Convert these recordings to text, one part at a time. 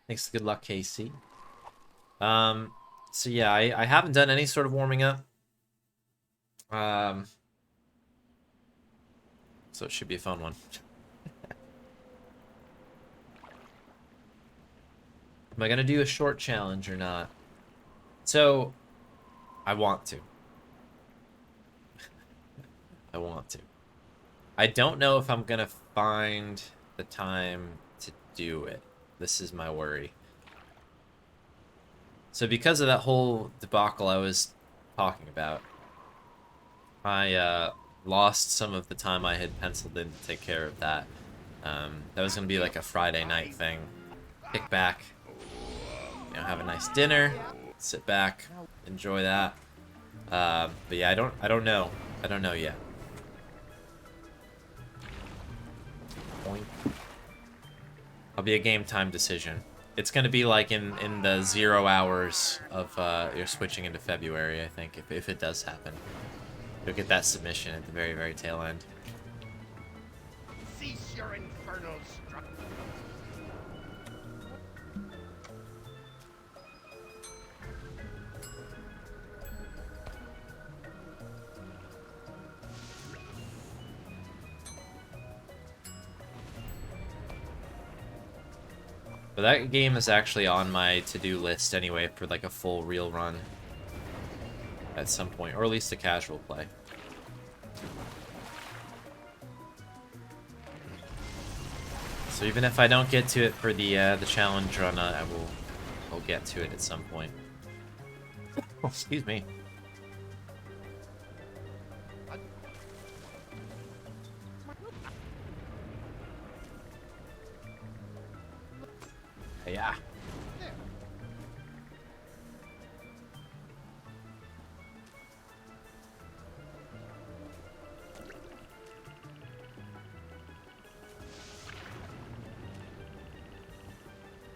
Thanks. Good luck, Casey. So yeah, I haven't done any sort of warming up. Um, so it should be a fun one. Am I gonna do a short challenge or not? So, I want to. I want to. I don't know if I'm gonna find the time to do it. This is my worry. So because of that whole debacle I was talking about, I lost some of the time I had penciled in to take care of that. That was gonna be like a Friday night thing. Kick back, have a nice dinner, sit back, enjoy that. But yeah, I don't know. I don't know yet. Point. I'll be a game time decision. It's gonna be like in the 0 hours of you're switching into February, I think, if it does happen. You'll get that submission at the very, very tail end. Cease your infernal struggle. But that game is actually on my to-do list anyway for like a full real run at some point, or at least a casual play. So even if I don't get to it for the challenge run, I'll get to it at some point. Oh, excuse me. Yeah.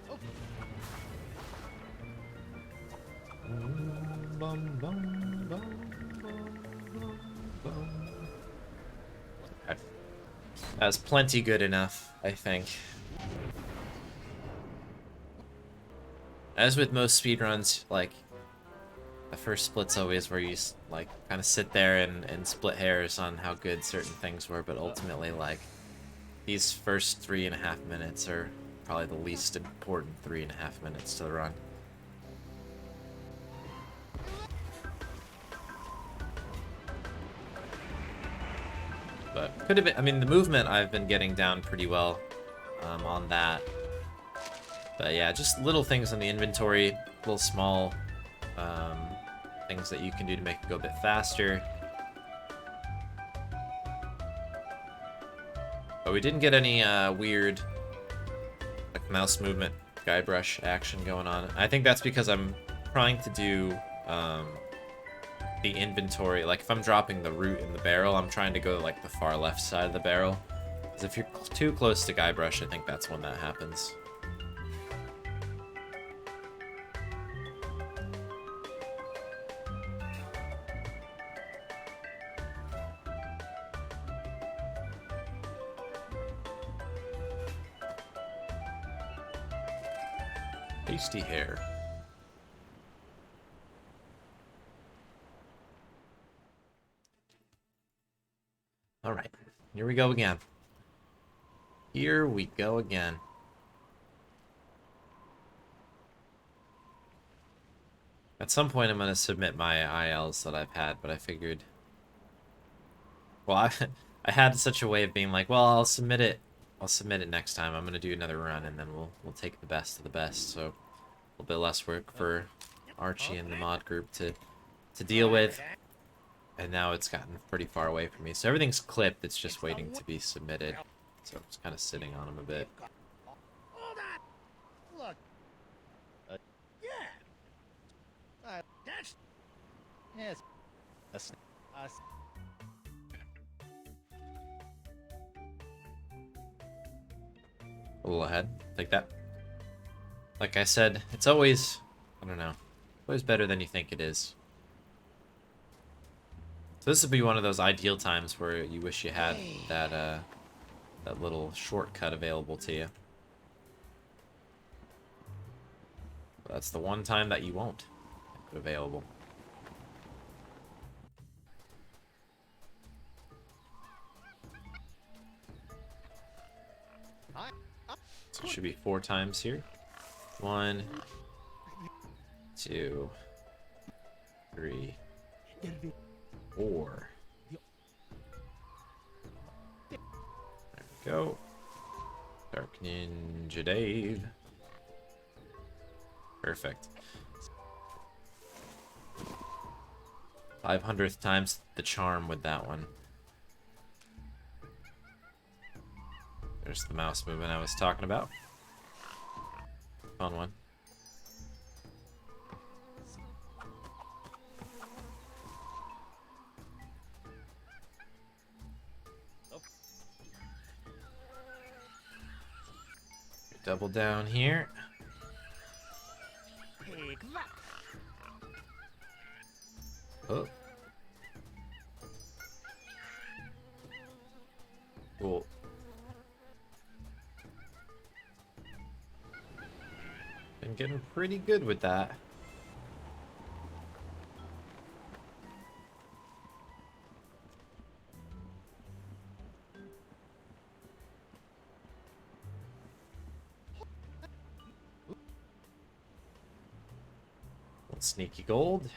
Okay. That's plenty good enough, I think. As with most speedruns, like, the first split's always where you, like, kind of sit there and split hairs on how good certain things were, but ultimately, like, these first 3.5 minutes are probably the least important 3.5 minutes to the run. But could have been, I mean, the movement I've been getting down pretty well on that. But yeah, just little things in the inventory, little small things that you can do to make it go a bit faster. But we didn't get any weird like mouse movement, Guybrush action going on. I think that's because I'm trying to do the inventory. Like if I'm dropping the root in the barrel, I'm trying to go like the far left side of the barrel. Because if you're too close to Guybrush, I think that's when that happens. Tasty hair. Alright, here we go again. Here we go again. At some point I'm going to submit my ILs that I've had, but I figured... Well, I had such a way of being like, well, I'll submit it next time. I'm going to do another run, and then we'll take the best of the best, so... A little bit less work for Archie and the mod group to deal with. And now it's gotten pretty far away from me. So everything's clipped, it's just waiting to be submitted. So I'm just kind of sitting on them a bit. Hold on. Look. Yeah. That's. Yes. That's us. A little ahead. Like that. Like I said, it's always, I don't know, always better than you think it is. So this would be one of those ideal times where you wish you had that that little shortcut available to you. But that's the one time that you won't have it available. So it should be 4 times here. 1, 2, 3, 4. There we go. Dark Ninja Dave. Perfect. 500th times the charm with that one. There's the mouse movement I was talking about. Fun one. Double down here. Oh. Cool. Been getting pretty good with that. Sneaky gold.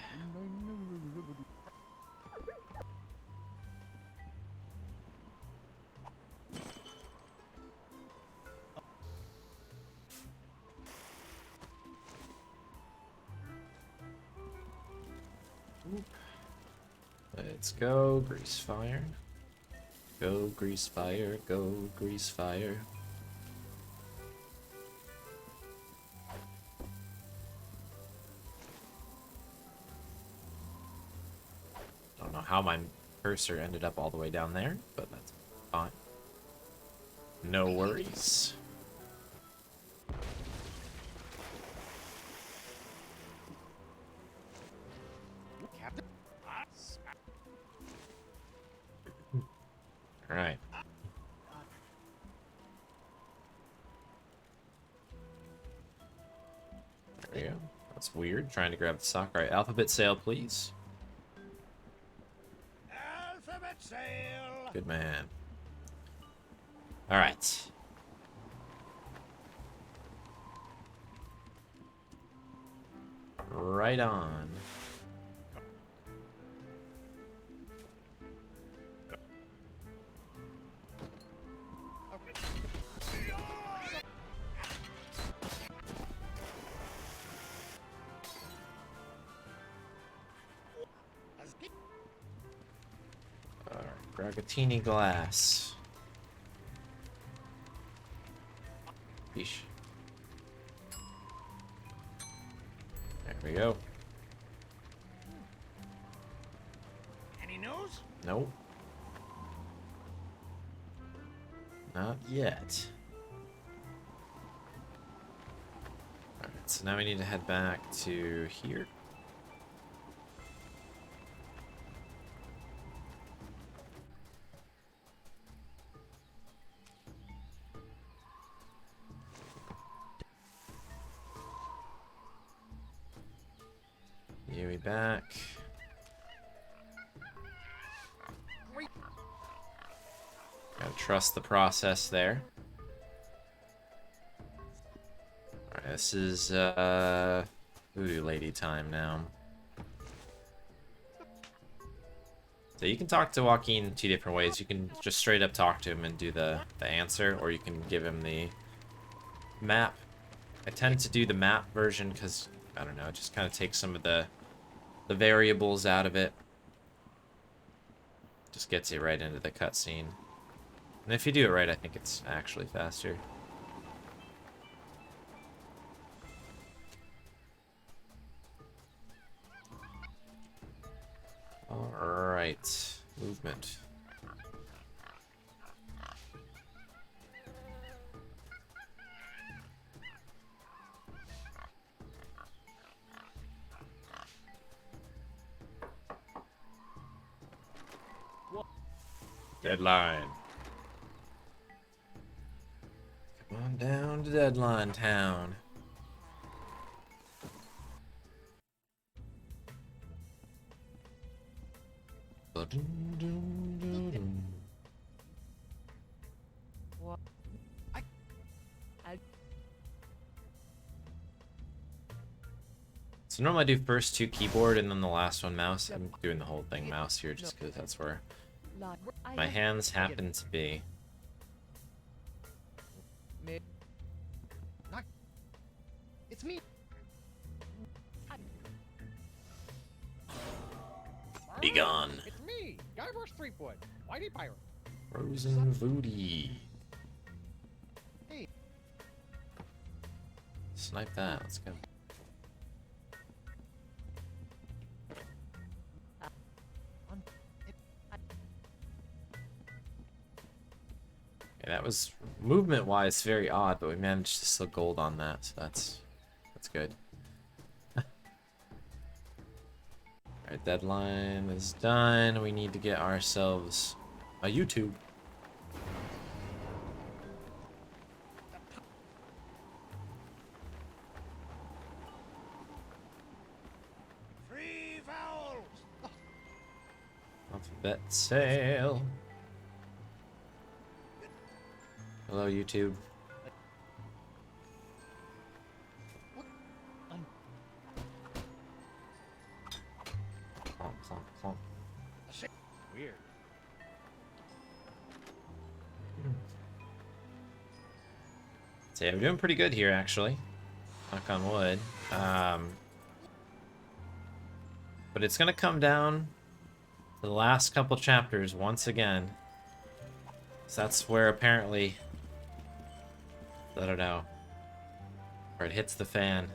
Let's go, grease fire. Go, grease fire, go, grease fire. Don't know how my cursor ended up all the way down there, but that's fine. No worries. All right. There we go. That's weird. Trying to grab the sock. All right, alphabet sale, please. Alphabet sale. Good man. All right. Right on. Bragatini glass. Yeesh. There we go. Any news? Nope. Not yet. Alright, so now we need to head back to here. Yui back. Gotta trust the process there. Alright, this is Voodoo Lady time now. So you can talk to Joaquin 2 different ways. You can just straight up talk to him and do the answer, or you can give him the map. I tend to do the map version because, I don't know, it just kind of takes some of the variables out of it. Just gets you right into the cutscene. And if you do it right, I think it's actually faster. Alright. Movement. Deadline. Come on down to Deadline Town. Ba-dum-dum-dum-dum. So normally I do first two keyboard and then the last one mouse. I'm doing the whole thing mouse here just because that's where my hands happen to be. It's me. Be gone. It's me, Guybrush Threepwood, Whitey Pirate. Frozen Voodie. Hey. Snipe that. Let's go. Okay, that was movement-wise very odd, but we managed to still gold on that, so that's good. Alright, deadline is done. We need to get ourselves a YouTube. Free vowels. Alphabet sale. Hello, YouTube. Clomp, clomp, clomp. Weird. So yeah, we're doing pretty good here, actually. Knock on wood. But it's gonna come down to the last couple chapters once again. So that's where apparently, I don't know, where it hits the fan.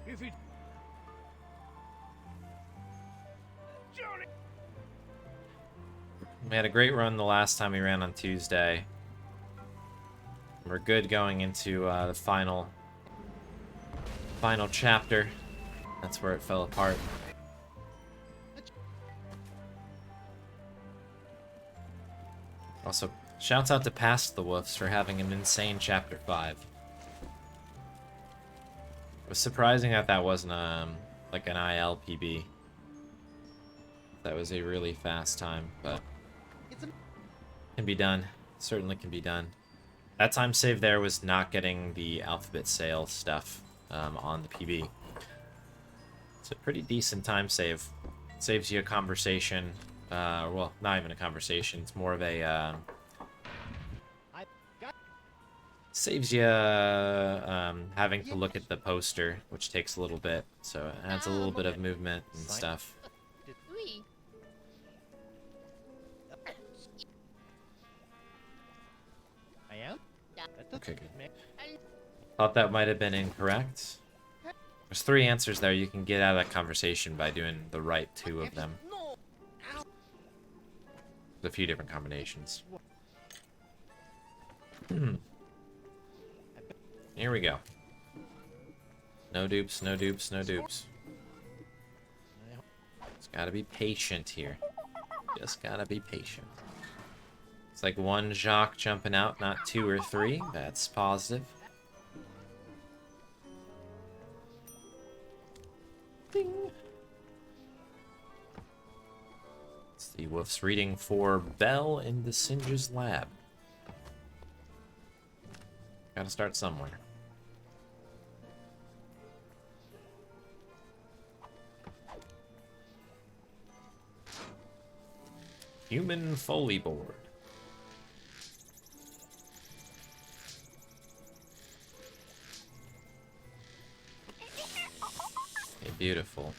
If it... Johnny. We had a great run the last time we ran on Tuesday. We're good going into the final chapter. That's where it fell apart. Also, shouts out to Past the Woofs for having an insane chapter 5. It was surprising that that wasn't like an IL PB. That was a really fast time, but can be done. Certainly can be done. That time save there was not getting the alphabet sale stuff on the PB. It's a pretty decent time save. Saves you a conversation. Well, not even a conversation. It's more of a saves you having to look at the poster, which takes a little bit. So it adds a little bit of movement and stuff. I am? Okay, good. Thought that might have been incorrect. There's 3 answers there. You can get out of that conversation by doing the right 2 of them. There's a few different combinations. Here we go. No dupes, no dupes, no dupes. Just gotta be patient here. Just gotta be patient. It's like 1 Jacques jumping out, not 2 or 3. That's positive. Ding. It's the Wolf's reading for Belle in the Singe's lab. Gotta start somewhere. Human Foley board. Okay, beautiful.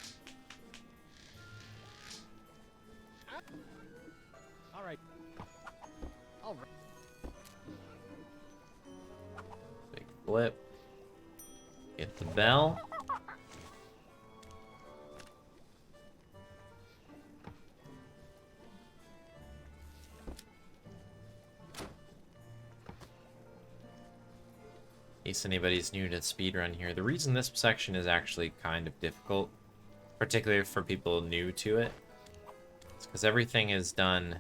All right. All right. Big flip. Get the bell. In case anybody's new to speedrun here, the reason this section is actually kind of difficult, particularly for people new to it, is because everything is done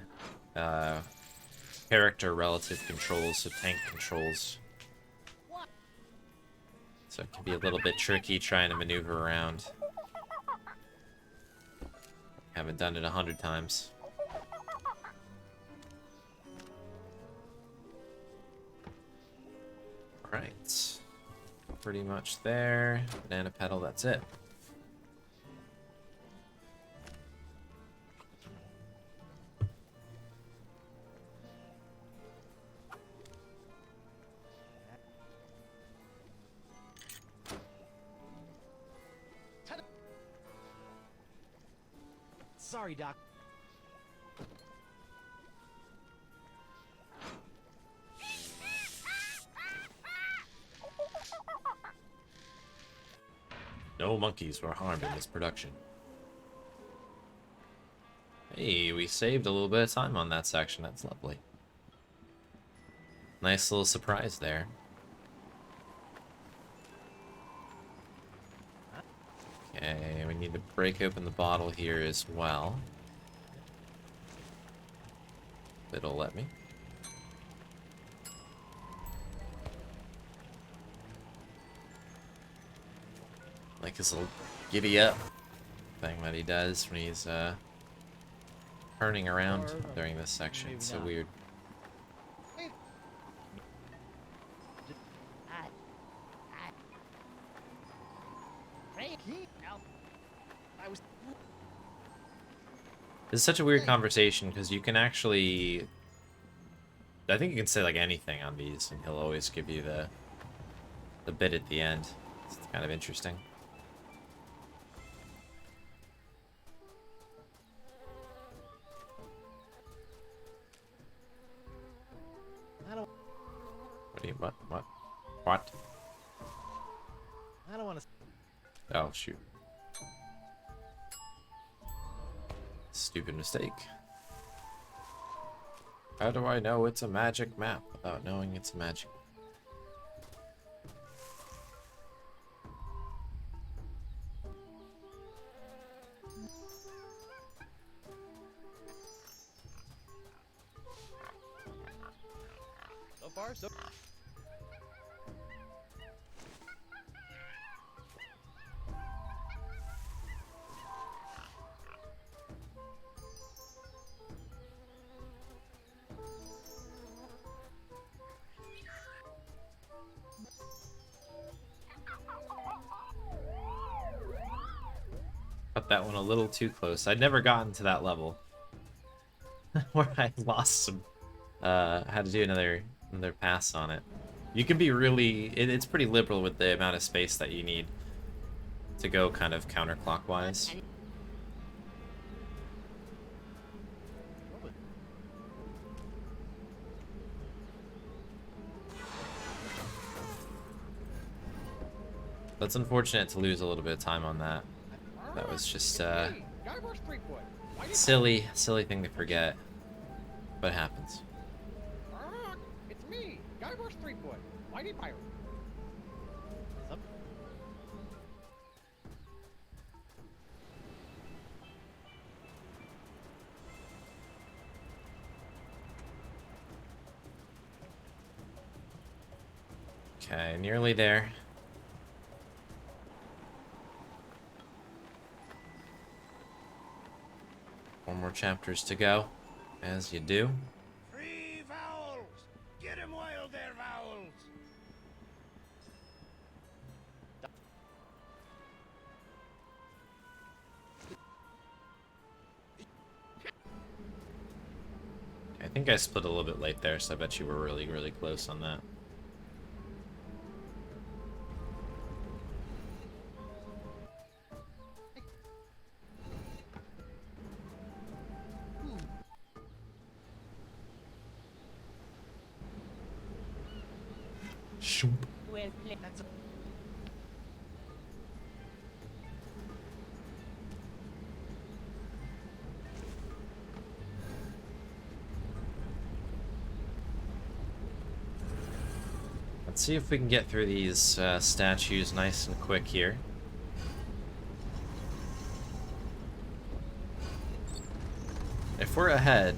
character relative controls, so tank controls. So it can be a little bit tricky trying to maneuver around. Haven't done it 100 times. Alright. Pretty much there. Banana petal, that's it. Sorry, Doc. No monkeys were harmed in this production. Hey, we saved a little bit of time on that section. That's lovely. Nice little surprise there. Okay, we need to break open the bottle here as well. It'll let me. Like his little giddy up thing that he does when he's turning around during this section. It's so weird. It's such a weird conversation because you can actually, I think you can say like anything on these and he'll always give you the bit at the end. It's kind of interesting. What do you, what? What? I don't want to. Oh, shoot. Stupid mistake. How do I know it's a magic map without knowing it's magic? So far, so. Cut that one a little too close. I'd never gotten to that level where I lost some. Had to do another pass on it. You can be really. It's pretty liberal with the amount of space that you need to go kind of counterclockwise. That's unfortunate to lose a little bit of time on that. That was just silly thing to forget, but it happens. It's me, Guybrush Threepwood. Whitey Pirate. Okay, nearly there. Four more chapters to go, as you do. Free vowels! Get 'em while they're vowels! I think I split a little bit late there, so I bet you were really, really close on that. Shoop. Well played. That's a. Let's see if we can get through these statues nice and quick here. If we're ahead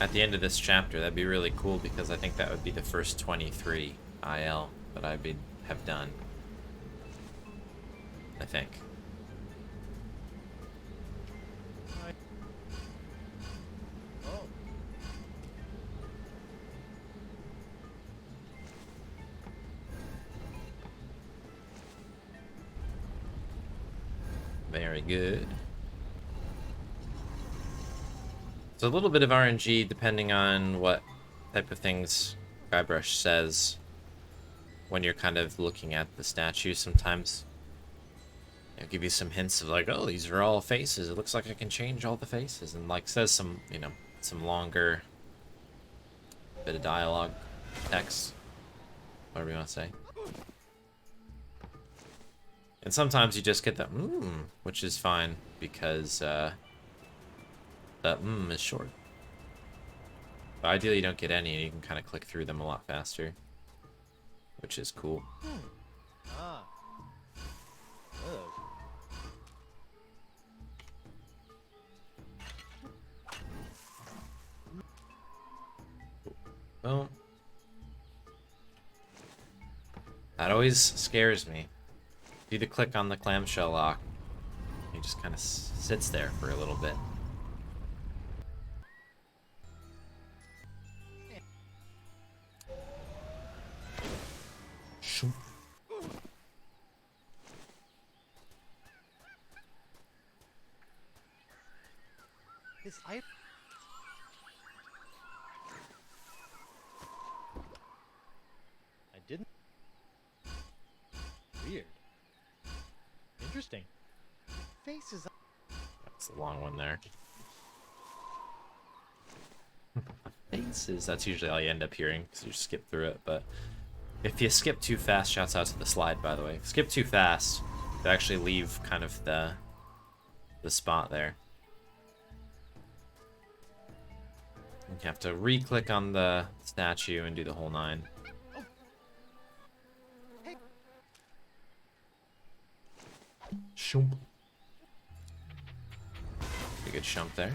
at the end of this chapter, that'd be really cool because I think that would be the first 23 IL that I have done. I think. Very good. So a little bit of RNG depending on what type of things Guybrush says when you're kind of looking at the statue. Sometimes it'll give you some hints of like, oh, these are all faces. It looks like I can change all the faces. And like says some, you know, some longer bit of dialogue, text, whatever you want to say. And sometimes you just get the which is fine because the is short. But ideally you don't get any and you can kind of click through them a lot faster, which is cool. Ah. Ugh. Boom. That always scares me. You to click on the clamshell lock. He just kind of sits there for a little bit. Shoop. This I. I didn't. Weird. Interesting. Faces. That's a long one there. Faces. That's usually all you end up hearing because you skip through it. But if you skip too fast, shouts out to the slide, by the way. If you skip too fast, they actually leave kind of the spot there. You have to re-click on the statue and do the whole 9. Shump. A good shump there.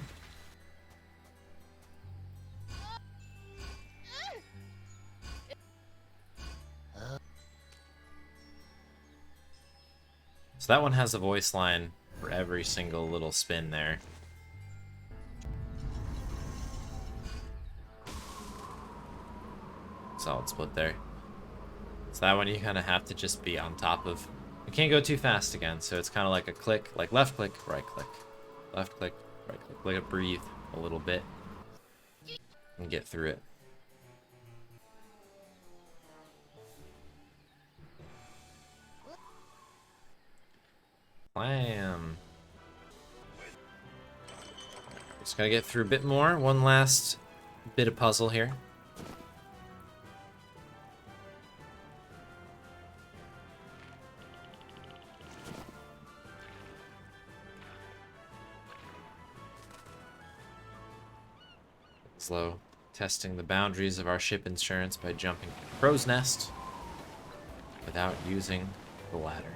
So that one has a voice line for every single little spin there. Solid split there. So that one you kind of have to just be on top of. You can't go too fast again, so it's kind of like a click, like left click, right click. Left click, right click. Let it breathe a little bit and get through it. Blam. Just gotta get through a bit more. One last bit of puzzle here. Slow. Testing the boundaries of our ship insurance by jumping from the crow's nest without using the ladder.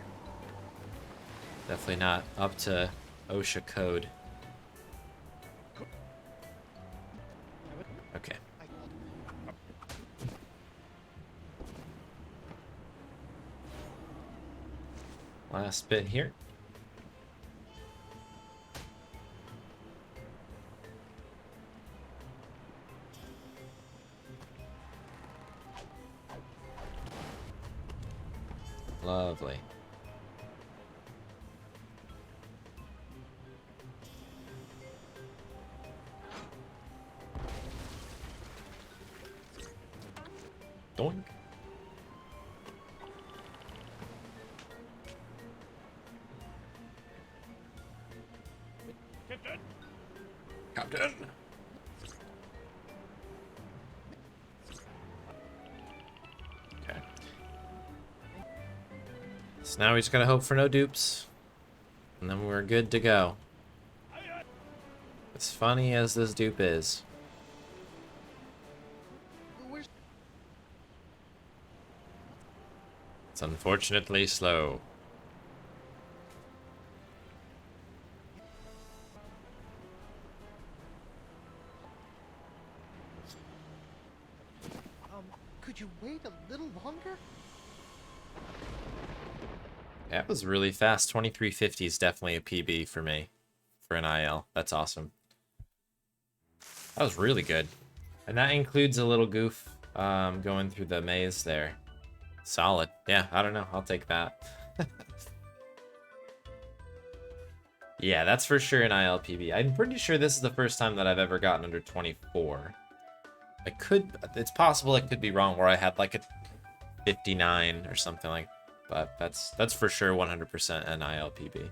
Definitely not up to OSHA code. Okay. Last bit here. Lovely. Doink. Captain. Okay. So now we just gotta hope for no dupes. And then we're good to go. As funny as this dupe is. It's unfortunately slow. Could you wait a little longer? That was really fast. 2350 is definitely a PB for me. For an IL. That's awesome. That was really good. And that includes a little goof going through the maze there. Solid. Yeah, I don't know. I'll take that. Yeah, that's for sure an ILPB. I'm pretty sure this is the first time that I've ever gotten under 24. It's possible I could be wrong where I had like a 59 or something like, but that's for sure 100% an ILPB.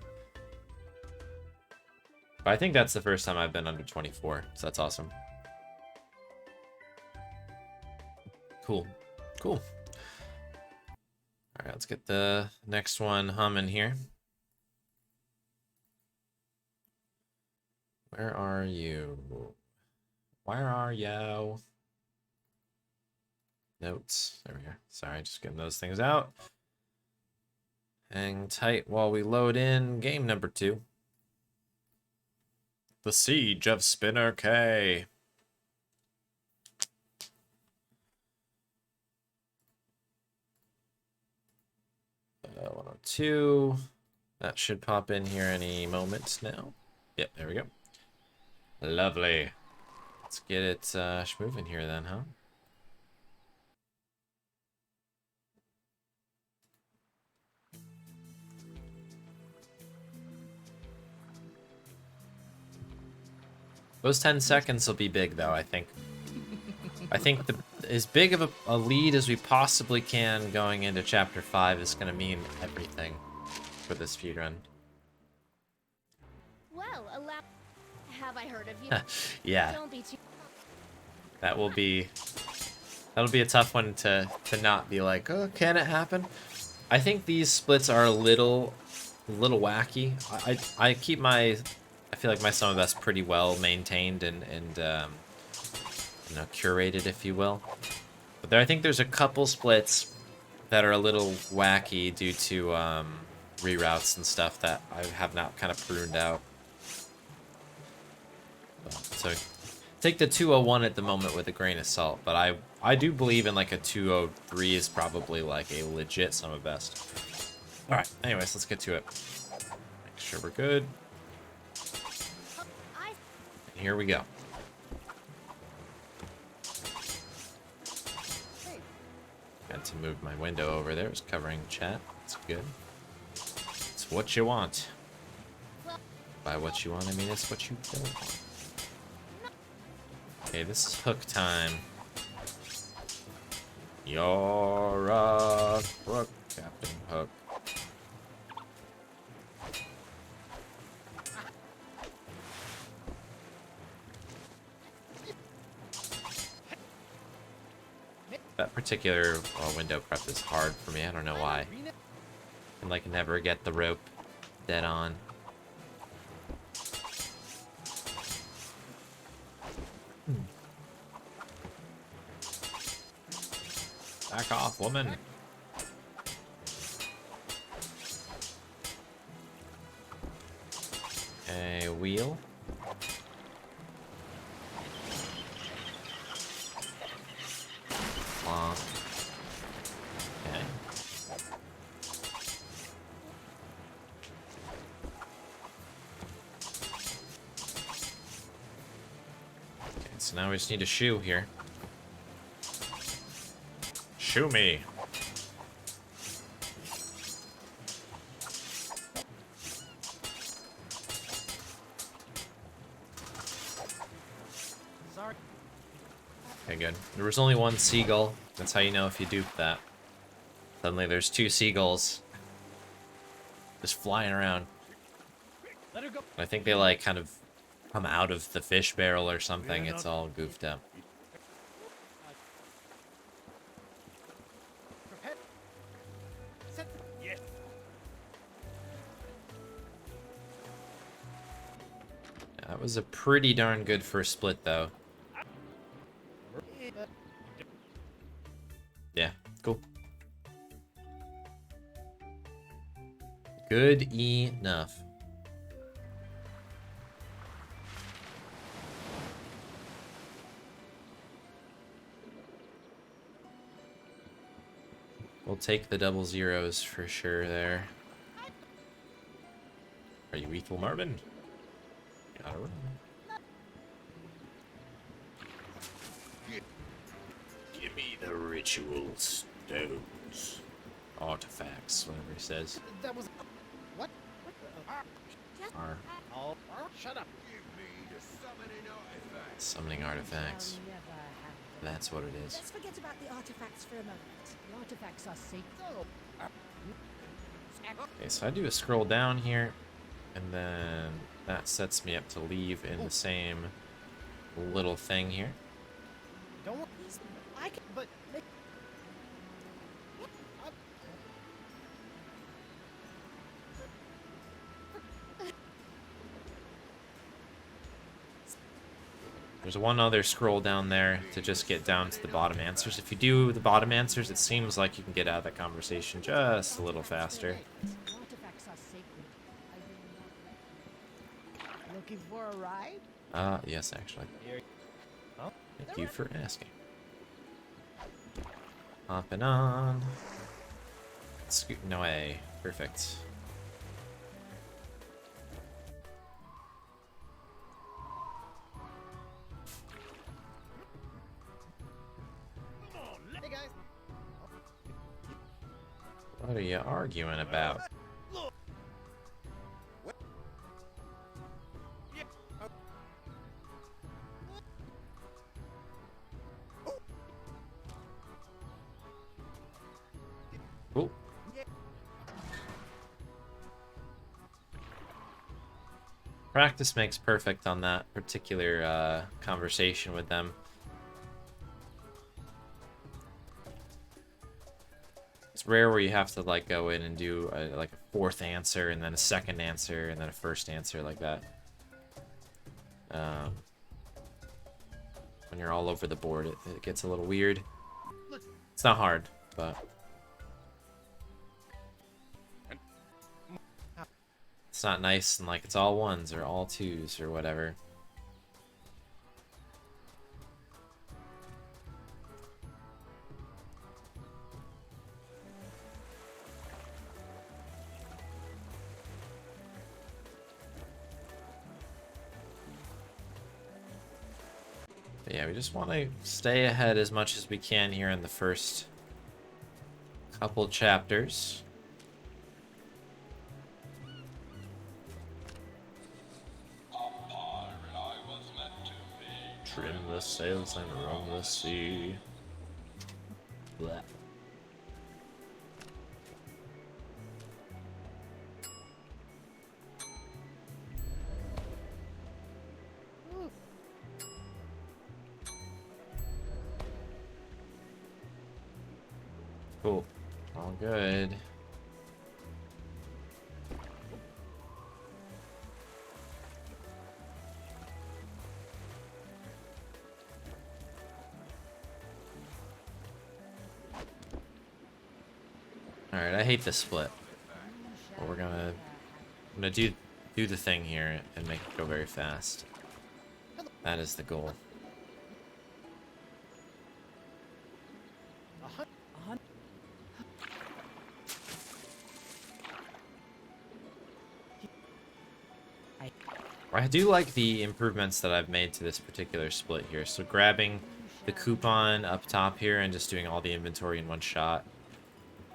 But I think that's the first time I've been under 24, so that's awesome. Cool. Cool. All right, let's get the next one humming here. Where are you? Where are you? Notes. There we go. Sorry, just getting those things out. Hang tight while we load in game number 2. The Siege of Spinner K. 102. That should pop in here any moment now. Yep, there we go. Lovely. Let's get it moving here then, huh? Those 10 seconds will be big, though, I think. I think as big of a lead as we possibly can going into Chapter 5 is going to mean everything for this speedrun. Well, have I heard of you? Yeah. Don't be too... That'll be a tough one to not be like, oh, can it happen? I think these splits are a little wacky. I keep my... I feel like my Summer Best pretty well maintained and you know, curated, if you will. But I think there's a couple splits that are a little wacky due to reroutes and stuff that I have not kind of pruned out. So take the 201 at the moment with a grain of salt, but I do believe in like a 203 is probably like a legit Summer Best. All right, anyways, let's get to it. Make sure we're good. And here we go. Had to move my window over there. It was covering chat. It's good. It's what you want. By what you want, I mean it's what you don't want. Okay, this is hook time. You're a crook, Captain Hook. That particular window prep is hard for me. I don't know why. I can like never get the rope dead on. Back off, woman. Okay, wheel. Long. Okay. Okay, so now we just need a shoe here. Shoe me. Sorry. Okay, good. There was only one seagull. That's how you know if you duped that. Suddenly there's 2 seagulls just flying around. Let her go. I think they like kind of come out of the fish barrel or something. It's all goofed up. Prepare. Set. Yes. That was a pretty darn good first split, though. Yeah, cool. Good enough. We'll take the double zeros for sure there. Are you Ethel Marvin? Gotta run. Give me the ritual stones. Artifacts, whatever he says. That was... What? What the... are Oh, shut up. Give me the summoning artifact. summoning artifacts. That's what it is. Let's forget about the artifacts for a moment. The artifacts are sacred. So, Okay, so I do a scroll down here, and then that sets me up to leave in the same little thing here. don't worry. I can, but There's one other scroll down there to just get down to the bottom answers. If you do the bottom answers, it seems like you can get out of that conversation just a little faster. The artifacts are sacred. I will not. looking for a ride? Yes, actually. Huh? Thank you for asking. Hopping on. Scooting away. Perfect. Hey guys. What are you arguing about? Cool. Practice makes perfect on that particular conversation with them. It's rare where you have to like go in and do like a fourth answer and then a second answer and then a first answer like that. When you're all over the board, it gets a little weird. It's not hard, but it's not nice and like it's all ones or all twos or whatever. But yeah, we just want to stay ahead as much as we can here in the first couple chapters. Trim the sails and roam the sea. Blah. Cool. All good. Alright, I hate this split. But we're gonna do the thing here and make it go very fast. That is the goal. I do like the improvements that I've made to this particular split here. So grabbing the coupon up top here and just doing all the inventory in one shot,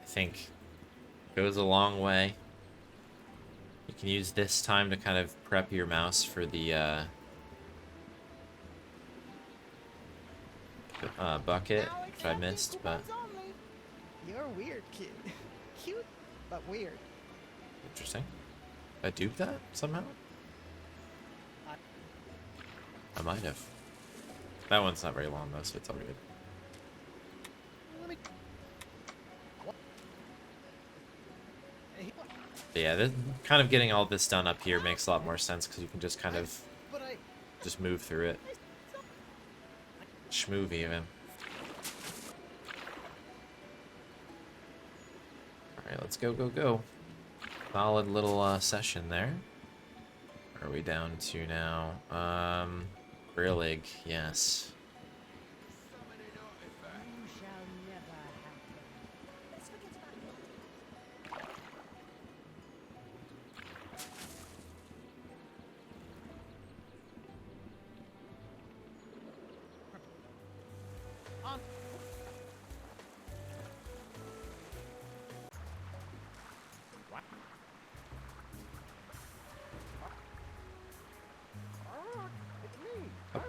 I think goes a long way. You can use this time to kind of prep your mouse for the bucket, which I missed, but You're a weird kid. Cute, but weird. interesting. I duped that somehow? I might have. That one's not very long though, so it's all good. Let me. But yeah, this, kind of getting all this done up here makes a lot more sense because you can just kind of But I. just move through it. Schmoove even. Alright, let's go, go, go. Solid little session there. Where are we down to now? Brillig, yes. Summoning artifact. You shall never happen. Let's forget about it.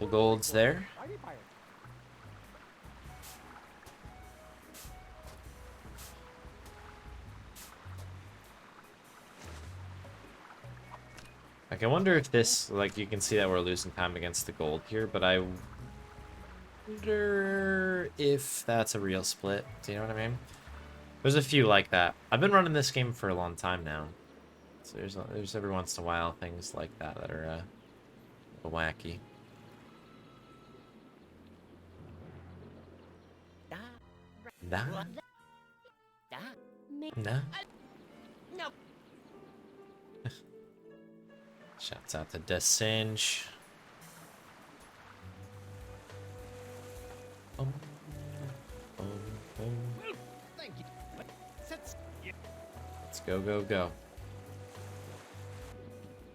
Couple golds there. Why need pirates? Like, I wonder if this, like, you can see that we're losing time against the gold here, but I wonder if that's a real split. Do you know what I mean? There's a few like that. I've been running this game for a long time now. So there's every once in a while things like that that are a little wacky. Nah. Nah. No. Shouts out to Desinge. Thank you. Let's go, go, go.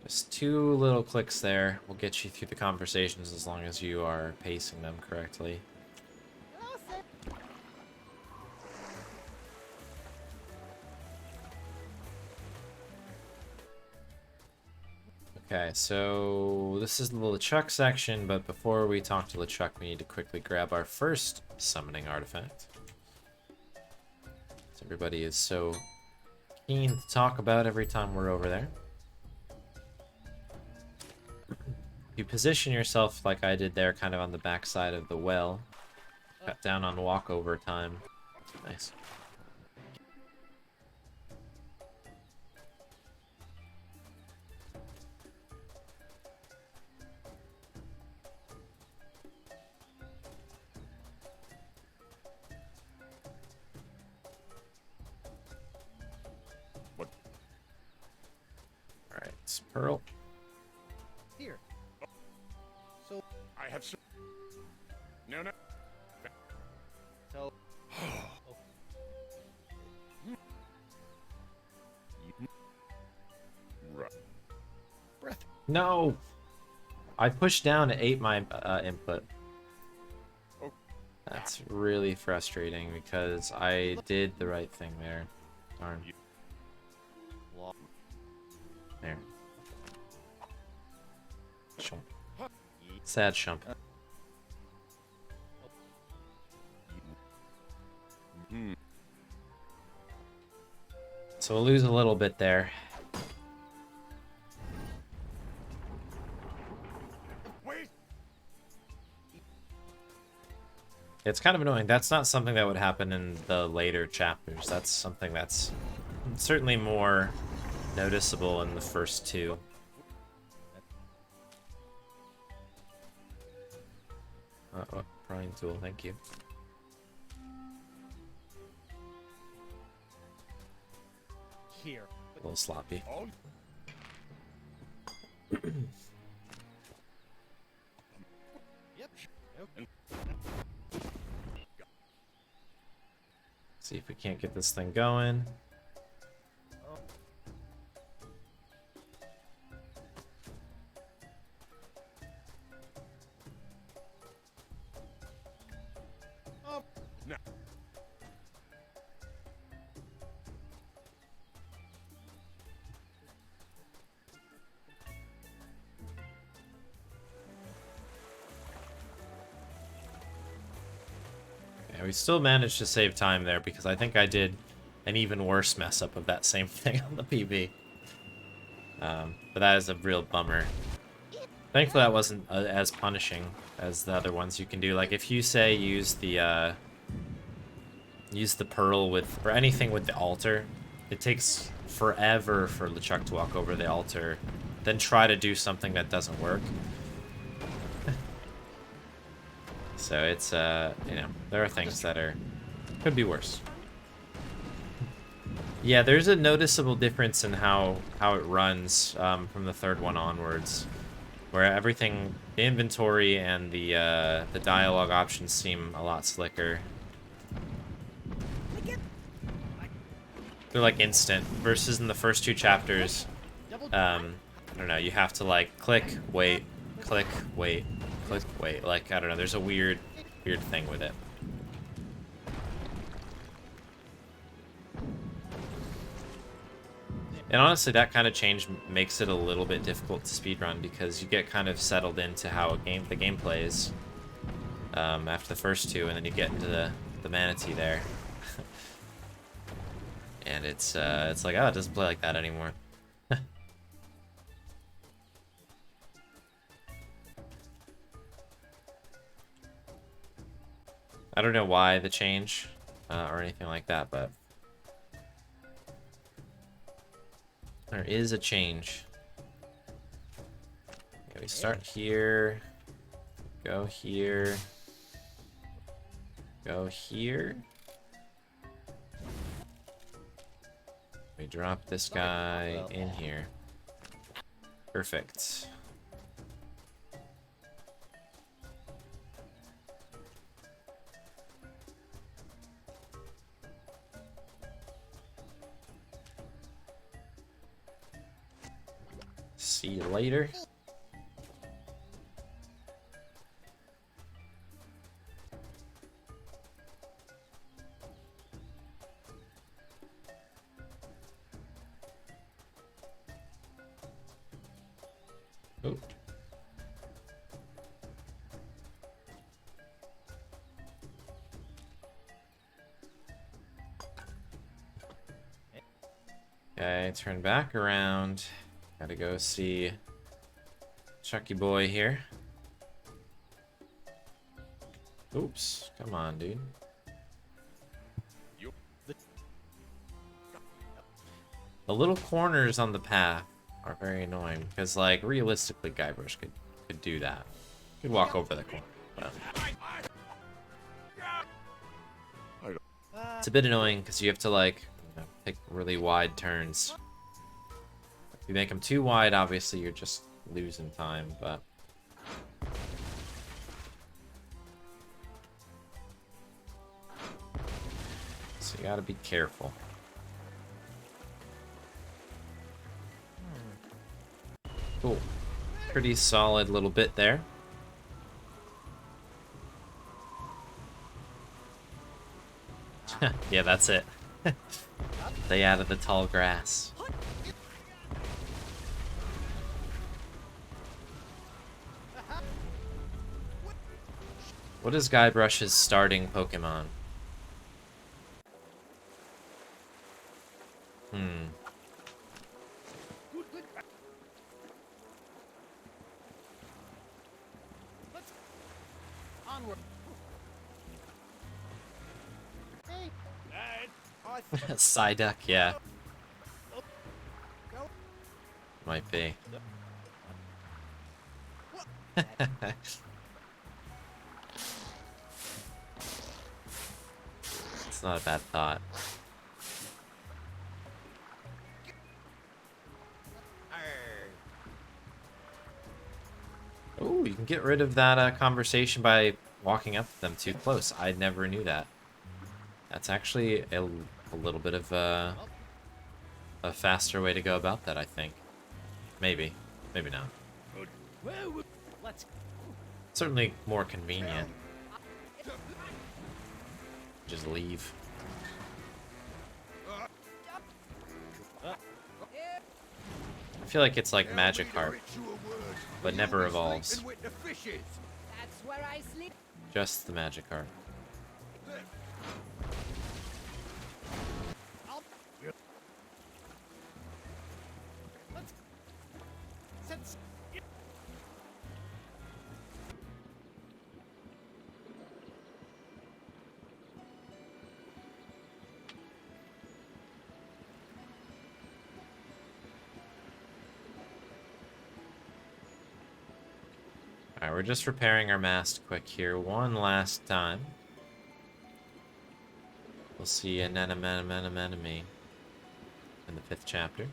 Just 2 little clicks there will get you through the conversations as long as you are pacing them correctly. Okay, so this is the LeChuck section, but before we talk to LeChuck, we need to quickly grab our first summoning artifact. So everybody is so keen to talk about every time we're over there. If you position yourself like I did there, kind of on the backside of the well, cut down on walkover time. Nice. Alright, it's Pearl. Here. So, I have some. No, no. so. Right. Breath. No! I pushed down to 8 my input. Oh. That's really frustrating because I did the right thing there. Darn. There. Shump. Sad shump. So we'll lose a little bit there. Wait. It's kind of annoying. That's not something that would happen in the later chapters. That's something that's certainly more noticeable in the first 2. Uh-oh, prying tool, thank you. Here. A little sloppy. Oh. Yep. See if we can't get this thing going. No. Yeah, we still managed to save time there because I think I did an even worse mess up of that same thing on the PB. But that is a real bummer. Thankfully that wasn't as punishing as the other ones you can do. Like if you say use the pearl with, or anything with the altar, it takes forever for LeChuck to walk over the altar, then try to do something that doesn't work. So it's, you know, there are things that could be worse. Yeah, there's a noticeable difference in how it runs from the 3rd one onwards, where everything, the inventory and the dialogue options seem a lot slicker. They're like instant, versus in the first 2 chapters, I don't know, you have to like click, wait, click, wait, click, wait. Like, I don't know, there's a weird thing with it. And honestly, that kind of change makes it a little bit difficult to speedrun because you get kind of settled into how the game plays after the first two, and then you get into the manatee there, and it's like, oh, it doesn't play like that anymore. I don't know why the change or anything like that, but there is a change. Okay, we start here, go here, go here. We drop this guy in here. Perfect. See you later. Oh. Okay, turn back around. Gotta go see Chucky boy here. Oops, come on, dude. The little corners on the path are very annoying because, like, realistically, Guybrush could do that. Could walk over the corner, but it's a bit annoying because you have to, like, you know, take really wide turns. If you make them too wide, obviously you're just losing time, but so you gotta be careful. Cool. Pretty solid little bit there. Yeah, that's it. Stay out of the tall grass. What is Guybrush's starting Pokemon? Onward. Hey. Psyduck, yeah. Might be. It's not a bad thought. Oh, you can get rid of that conversation by walking up to them too close. I never knew that. That's actually a little bit of a faster way to go about that, I think. Maybe. Maybe not. Certainly more convenient. Just leave. I feel like it's like Magikarp, but never evolves. That's where I sleep. Just the Magikarp. Alright, we're just repairing our mast quick here one last time. We'll see an enemy in the 5th chapter.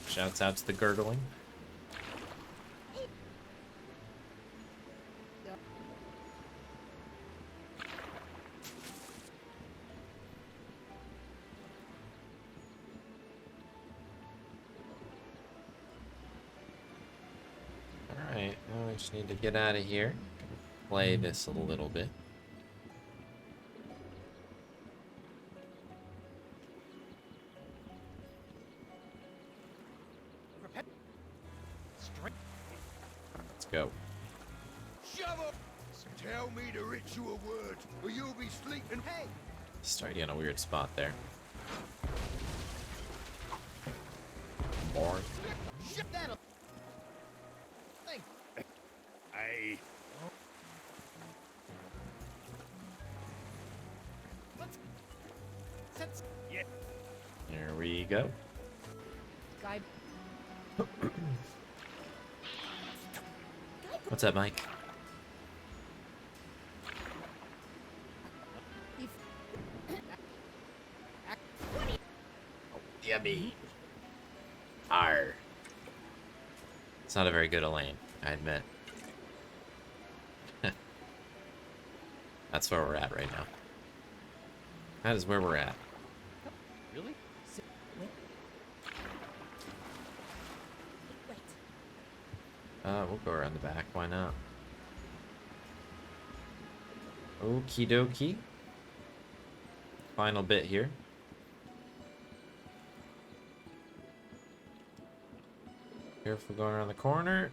Shouts out to the gurgling. Alright, now we just need to get out of here. Play this a little bit. Allow me to reach you a word, or you'll be sleeping. Hey! Starting in a weird spot there. Boring. Shit, that'll. Thing. Aye. Let's. Since. Yeah. Here we go. Guy. What's up, Mike? Yummy. Arr. It's not a very good Elaine, I admit. That's where we're at right now. That is where we're at. Really? Wait. We'll go around the back. Why not? Okie dokie. Final bit here. Careful going around the corner.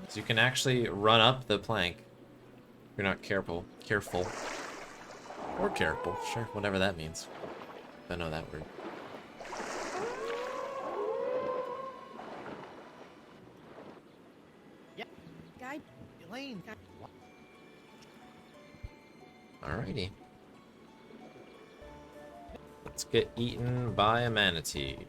So you can actually run up the plank. If you're not careful. Or careful. Sure, whatever that means. I know that word. Guy. Elaine. Alrighty. Let's get eaten by a manatee.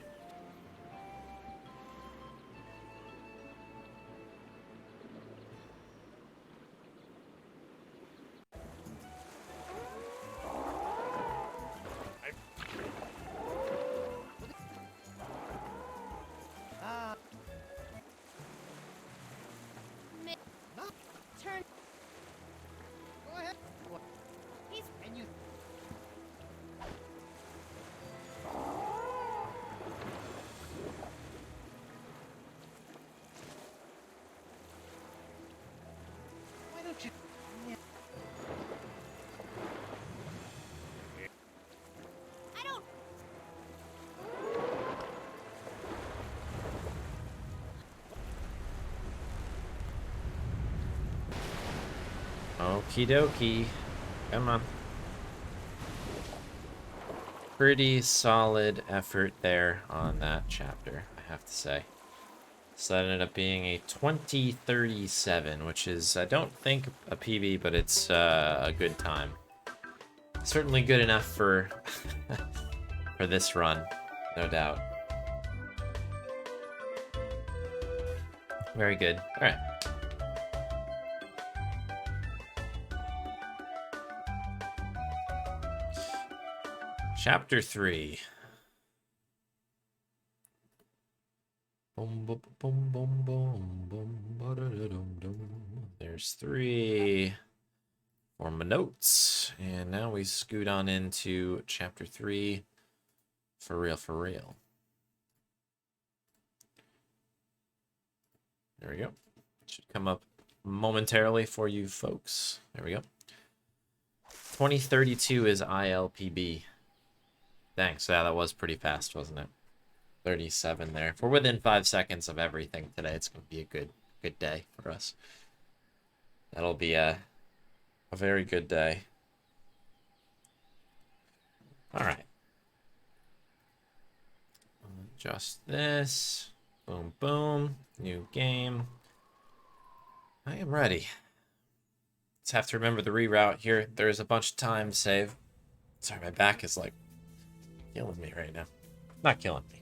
Turn. Go ahead. What? He's And you. Why don't you? I don't. Okie dokie. Come on. Pretty solid effort there on that chapter, I have to say. So that ended up being a 2037, which is, I don't think a PB, but it's a good time. Certainly good enough for for this run, no doubt. Very good. All right. Chapter 3. Boom, boom, boom, boom, boom, boom, ba-da-da-dum-dum. There's 3 for my notes. And now we scoot on into chapter 3. For real, for real. There we go. Should come up momentarily for you folks. There we go. 2032 is ILPB. Thanks. Yeah, that was pretty fast, wasn't it? 37 there. If we're within 5 seconds of everything today, it's going to be a good day for us. That'll be a very good day. All right. Adjust this. Boom, boom. New game. I am ready. Just have to remember the reroute here. There's a bunch of time to save. Sorry, my back is like killing me right now. Not killing me,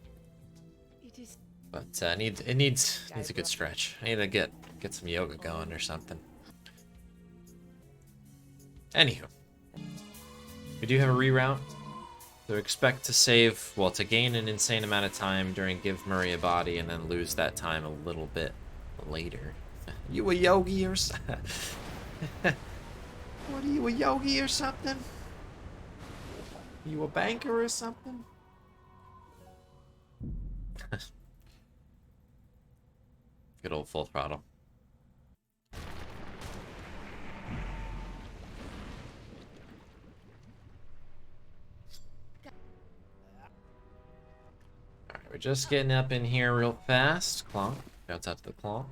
It is. but it needs a good stretch. I need to get some yoga going or something. Anywho, we do have a reroute. So expect to save, well, to gain an insane amount of time during Give Murray a Body and then lose that time a little bit later. You a yogi or something? What are you, a yogi or something? You a banker or something? Good old full throttle. Alright, we're just getting up in here real fast. Clonk. Shouts out to the clonk.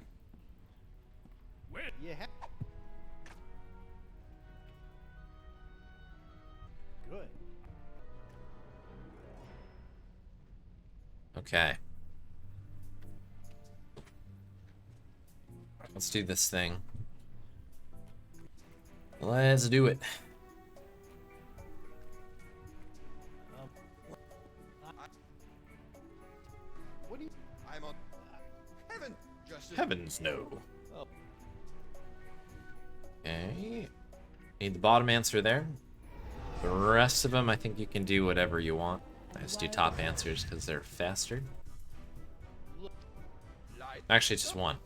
Yeah. Good. Okay. Let's do this thing. Let's do it. What do you? I'm on heaven. Just Heavens no. Oh. Okay. Need the bottom answer there. The rest of them, I think you can do whatever you want. I just do top answers because they're faster. light. Actually, it's just one.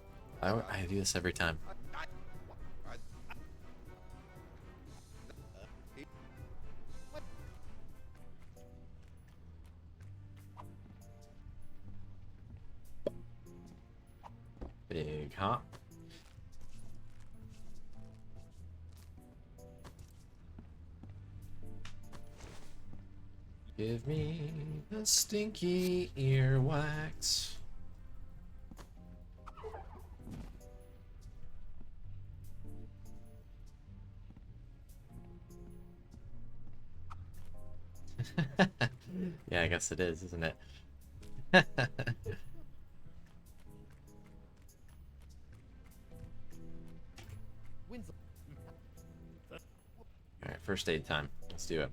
I do this every time. Big hop. Give me the stinky earwax. Yeah, I guess it is, isn't it? Wins. Alright, first aid time. Let's do it.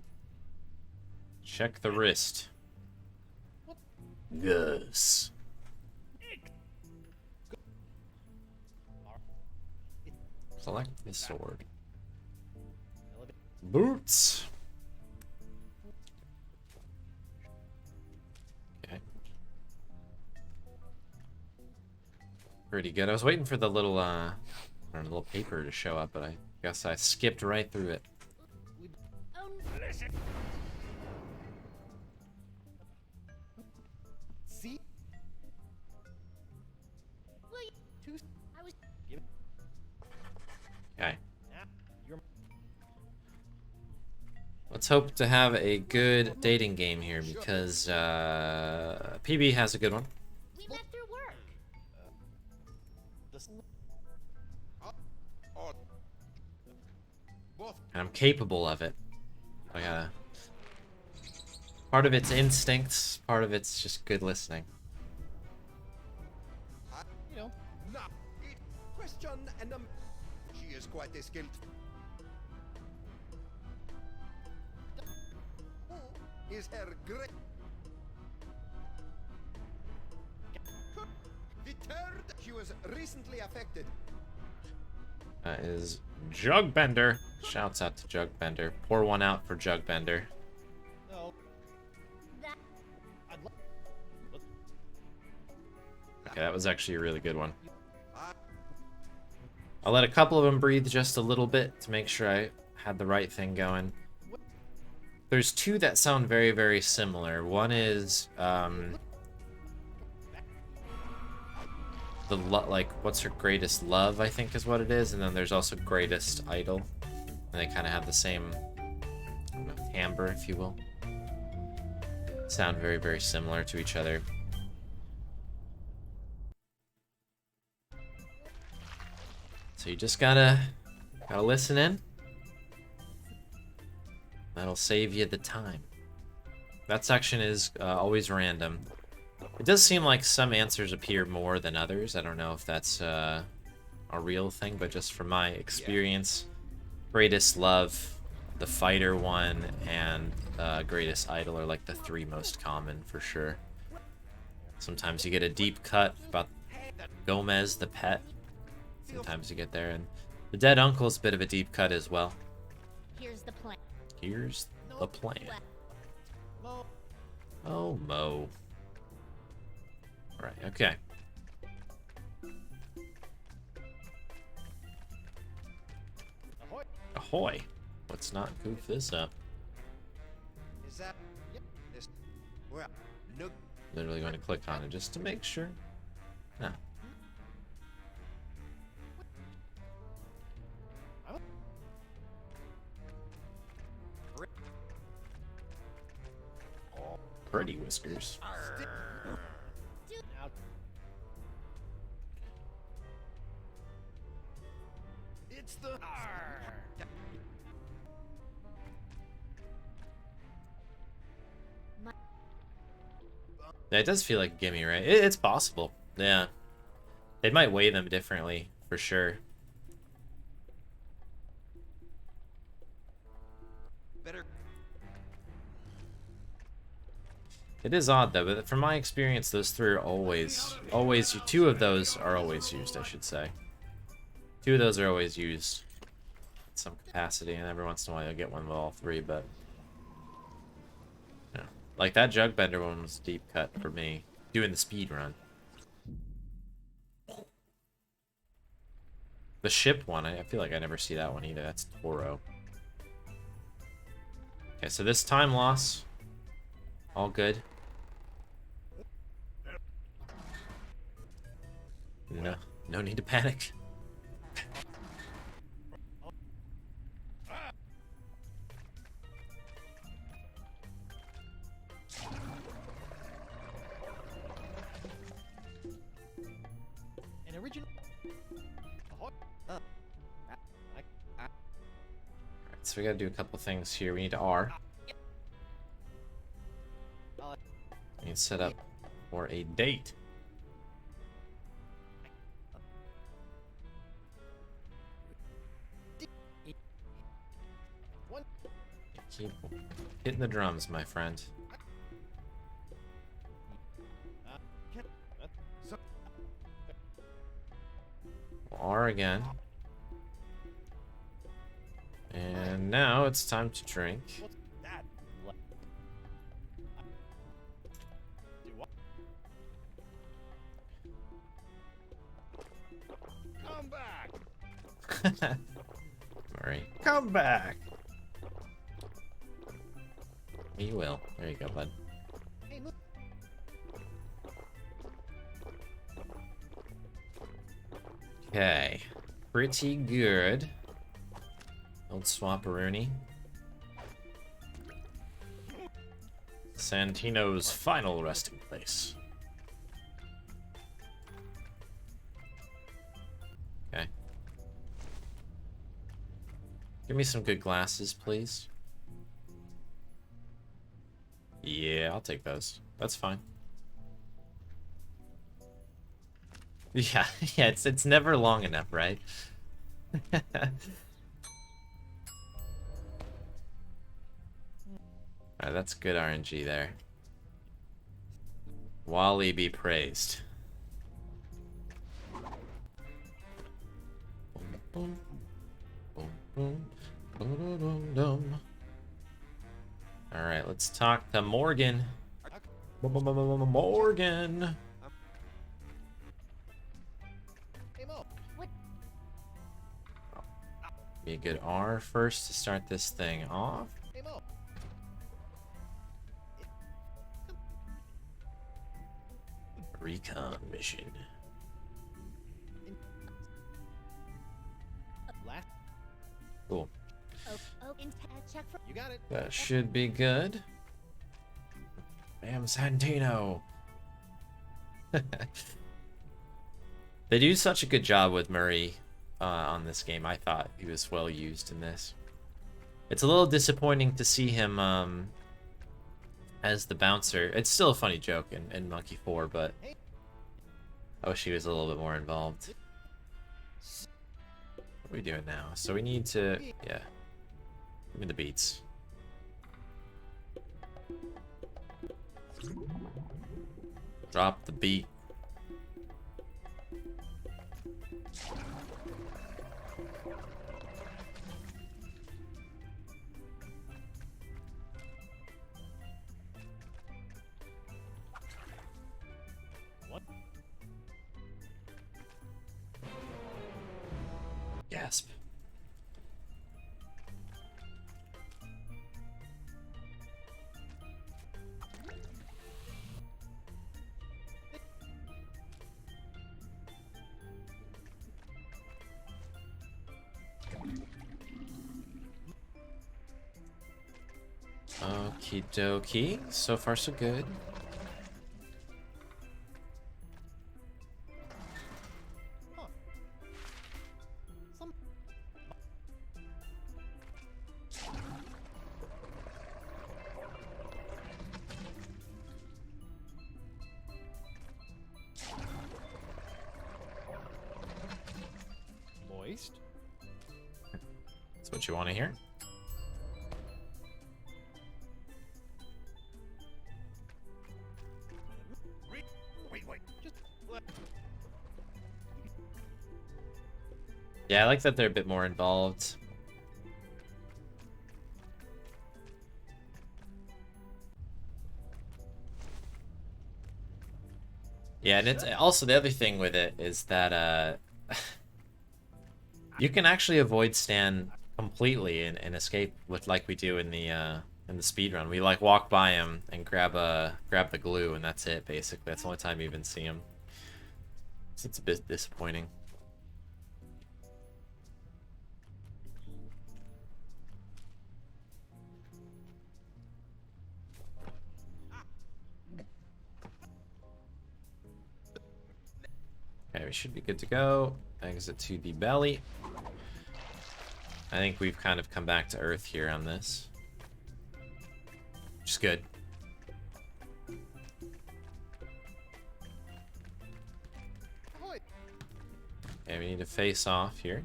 Check the wrist. Gus. Select the sword. Boots. Okay. Pretty good. I was waiting for the little little paper to show up, but I guess I skipped right through it. Oh, See? will you? Two. I was. Give it. Okay. Now you're. Let's hope to have a good dating game here because PB has a good one. We met through work. This. Oh, both. And I'm capable of it. I gotta. Part of it's instincts, part of it's just good listening. You know. Now, it question and she is quite a skilled. Who is her great? The third, she was recently affected. That is Jugbender. Shouts out to Jugbender. Pour one out for Jugbender. No. That. I'd love. Let's. Okay, that was actually a really good one. Ah, I'll let a couple of them breathe just a little bit to make sure I had the right thing going. There's two that sound very, very similar. One is, like, what's her greatest love, I think is what it is. And then there's also greatest idol. And they kind of have the same, I don't know, timbre, if you will. Sound very, very similar to each other. So you just gotta listen in. That'll save you the time. That section is always random. It does seem like some answers appear more than others. I don't know if that's a real thing, but just from my experience, greatest love, the fighter one, and greatest idol are like the three most common for sure. Sometimes you get a deep cut about Gomez, the pet. Sometimes you get there, and the dead uncle's a bit of a deep cut as well. Here's the plan. Here's the plan. Mo. Oh, Mo. Right, okay. Ahoy. Ahoy. Let's not goof this up. is that? Yep. This. Well, look. Literally going to click on it just to make sure. No. Pretty whiskers. Now. It's the... Yeah, it does feel like a gimme, right? It's possible. Yeah. They might weigh them differently, for sure. Better... It is odd, though, but from my experience, those three are always, two of those are always used, I should say. Two of those are always used in some capacity, and every once in a while you'll get one with all three, but... Yeah. Like, that jug bender one was deep cut for me, doing the speed run. The ship one, I feel like I never see that one either. That's Toro. Okay, so this time loss, all good. No need to panic. An original. Alright, so we gotta do a couple things here. We need to R. We need to set up for a date. Keep hitting the drums, my friend. R again. And now it's time to drink. Come back! Murray, come back! You will. There you go, bud. Hey, look. Okay. Pretty good. Old Swapperoonie. Santino's final resting place. Okay. Give me some good glasses, please. Yeah, I'll take those. That's fine. Yeah, yeah, it's never long enough, right? Alright, that's good RNG there. Wally be praised. Boom, boom, boom, boom, boom, boom, boom. Alright, let's talk to Morgan. Morgan! Hey, Mo. Be a good R first to start this thing off. Hey, Mo. Recon mission. Last. Cool. Check for. You got it. That should be good. Bam, Santino. They do such a good job with Murray on this game. I thought he was well used in this. It's a little disappointing to see him as the bouncer. It's still a funny joke in Monkey 4, but I wish he was a little bit more involved. What are we doing now? So we need to, yeah. Give me the beats. Drop the beat. What? Gasp. Okie dokie. So far, so good. Huh. waste. That's what you want to hear. Wait. Just Yeah, I like that they're a bit more involved. Yeah, and it's also the other thing with it is that you can actually avoid Stan completely and escape with like we do in the speed run. We like walk by him and grab the glue and that's it basically. That's the only time you even see him. So it's a bit disappointing. Okay, we should be good to go. Exit to the belly. I think we've kind of come back to Earth here on this. Which is good. ahoy. Okay, we need to face off here.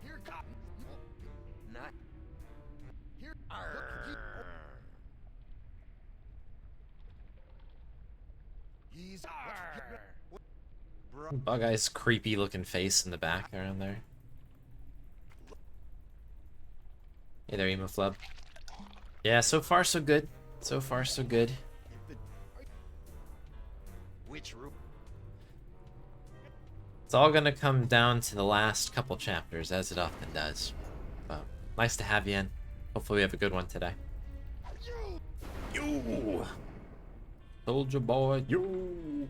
Here, cotton. Not. Here. He's. Bug Eye's creepy looking face in the back around there. Hey there, Emo Flub. Yeah, so far so good. So far so good. Which room? It's all gonna come down to the last couple chapters, as it often does. But nice to have you in. Hopefully we have a good one today. You! Soldier boy, you!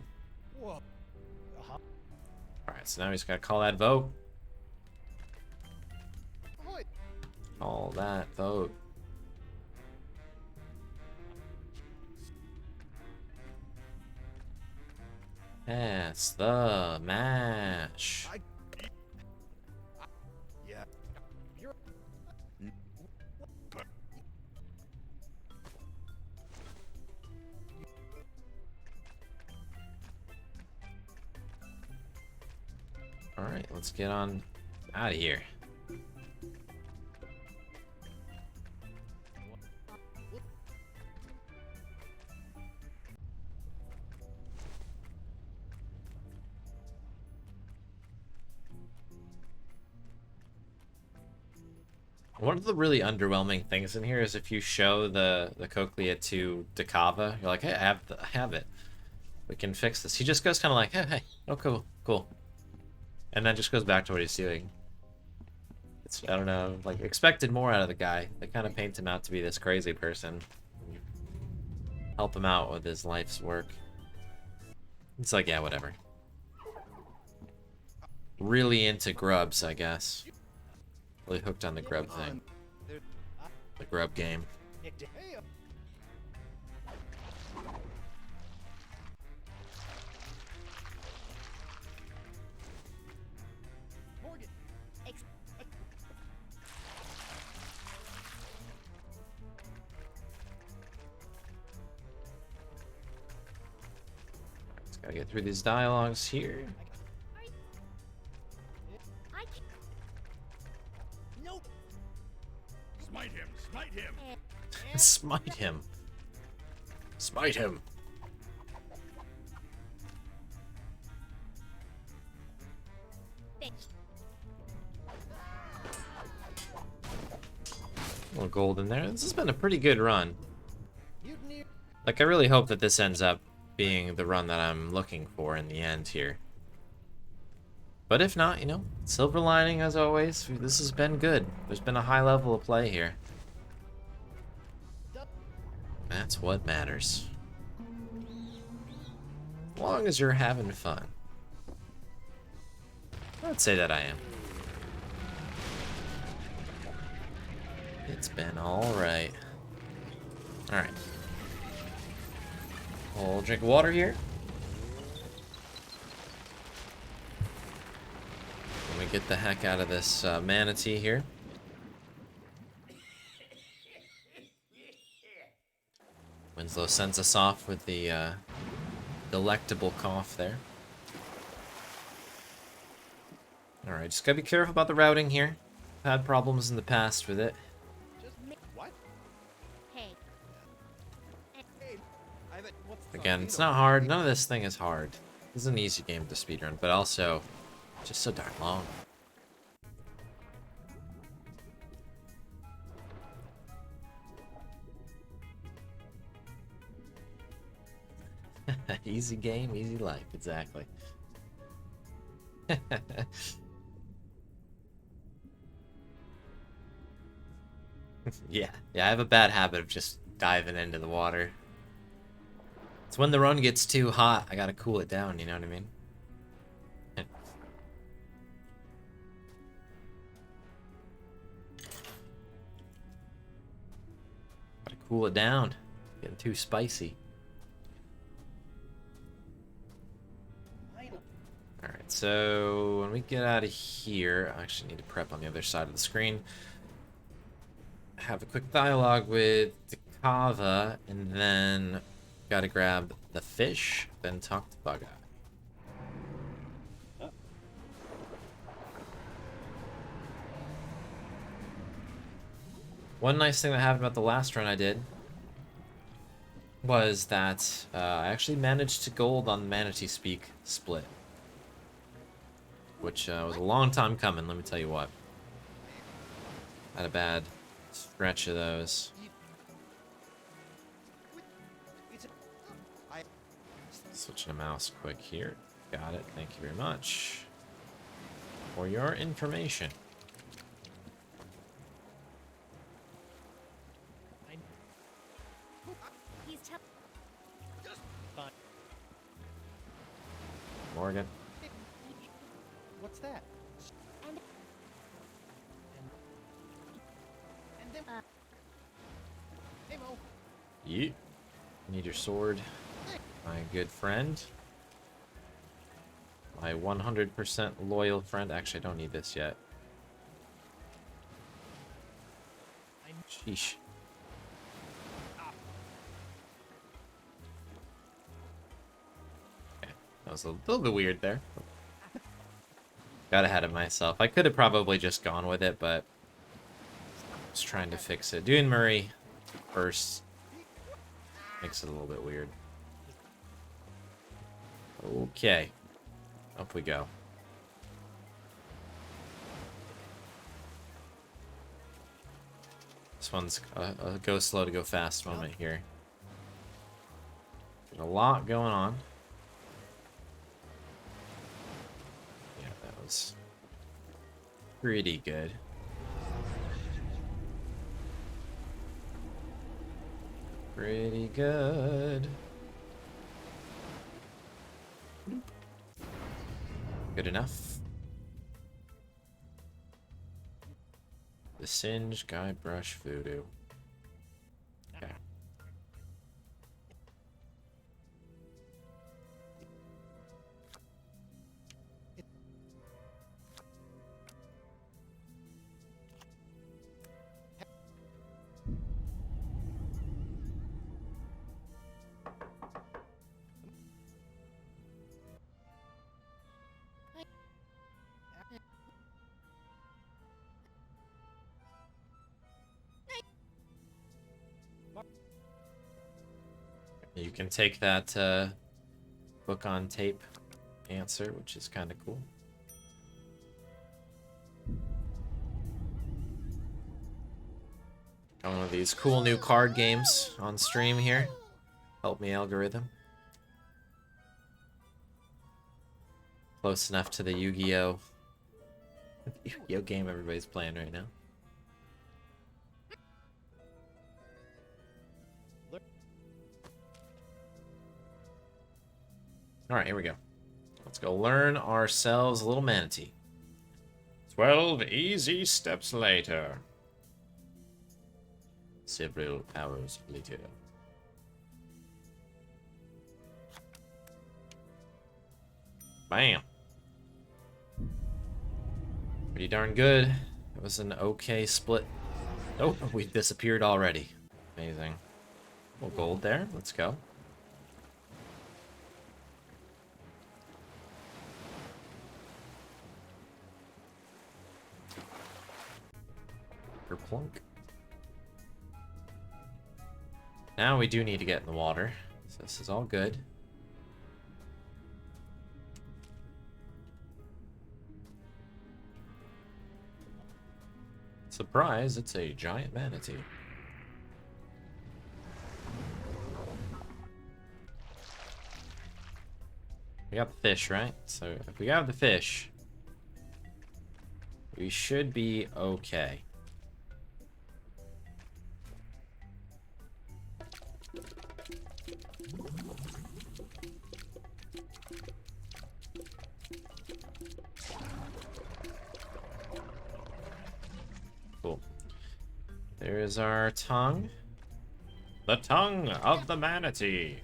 Whoa. Alright, so now we just gotta call that vote. Ahoy. Call that vote. That's the match. Yeah. You're. Alright, let's get on out of here. One of the really underwhelming things in here is if you show the cochlea to Dakava, you're like, hey, I have it. We can fix this. He just goes kind of like, hey, oh, cool. And then just goes back to what he's doing. It's, I don't know, like, expected more out of the guy. They kind of paint him out to be this crazy person. Help him out with his life's work. It's like, yeah, whatever. Really into grubs, I guess. Really hooked on the grub thing. The grub game. Hey. Morgan. Just gotta get through these dialogues here. I can't. Nope. Smite him! Smite him! Smite him. Smite him. A little gold in there. This has been a pretty good run. Mutiny. Like, I really hope that this ends up being the run that I'm looking for in the end here. But if not, you know, silver lining as always. This has been good. There's been a high level of play here. That's what matters. As long as you're having fun. I'd say that I am. It's been alright. Alright. We'll drink of water here. Let me get the heck out of this manatee here. Winslow sends us off with the delectable cough there. Alright, just gotta be careful about the routing here. I've had problems in the past with it. Just me. What? Hey. Hey, what's the Again, it's not hard. None of this thing is hard. This is an easy game to speedrun, but also just so darn long. Easy game, easy life, exactly. Yeah, I have a bad habit of just diving into the water. It's when the run gets too hot, I gotta cool it down, you know what I mean? Gotta cool it down. Getting too spicy. Alright, so when we get out of here, I actually need to prep on the other side of the screen. Have a quick dialogue with Takava, and then gotta grab the fish, then talk to Bug Eye. One nice thing that happened about the last run I did was that I actually managed to gold on the Manatee Speak split. Which was a long time coming, let me tell you what. Had a bad stretch of those. Switching a mouse quick here. Got it, thank you very much for your information. He's Morgan. What's that? And And then. Hey, Mo. You need your sword, my good friend. My 100% loyal friend. Actually, I don't need this yet. Sheesh. Okay, that was a little bit weird there. Got ahead of myself. I could have probably just gone with it, but I was trying to fix it. Doing Murray first makes it a little bit weird. Okay. Up we go. This one's a go slow to go fast moment here. Got a lot going on. Yeah, that was pretty good. Pretty good. Good enough. The Singe, Guybrush, Voodoo. Okay. You can take that book on tape answer, which is kind of cool. Got one of these cool new card games on stream here. Help me, algorithm. Close enough to the Yu-Gi-Oh! Yu-Gi-Oh! Game everybody's playing right now. Alright, here we go. Let's go learn ourselves a little manatee. 12 easy steps later. Several hours later. Bam. Pretty darn good. It was an okay split. Oh, we disappeared already. Amazing. Well, gold there. Let's go. Plunk. Now we do need to get in the water. So this is all good. Surprise, it's a giant manatee. We got the fish, right? So if we have the fish, we should be okay. Cool. There is our tongue. The tongue of the manatee.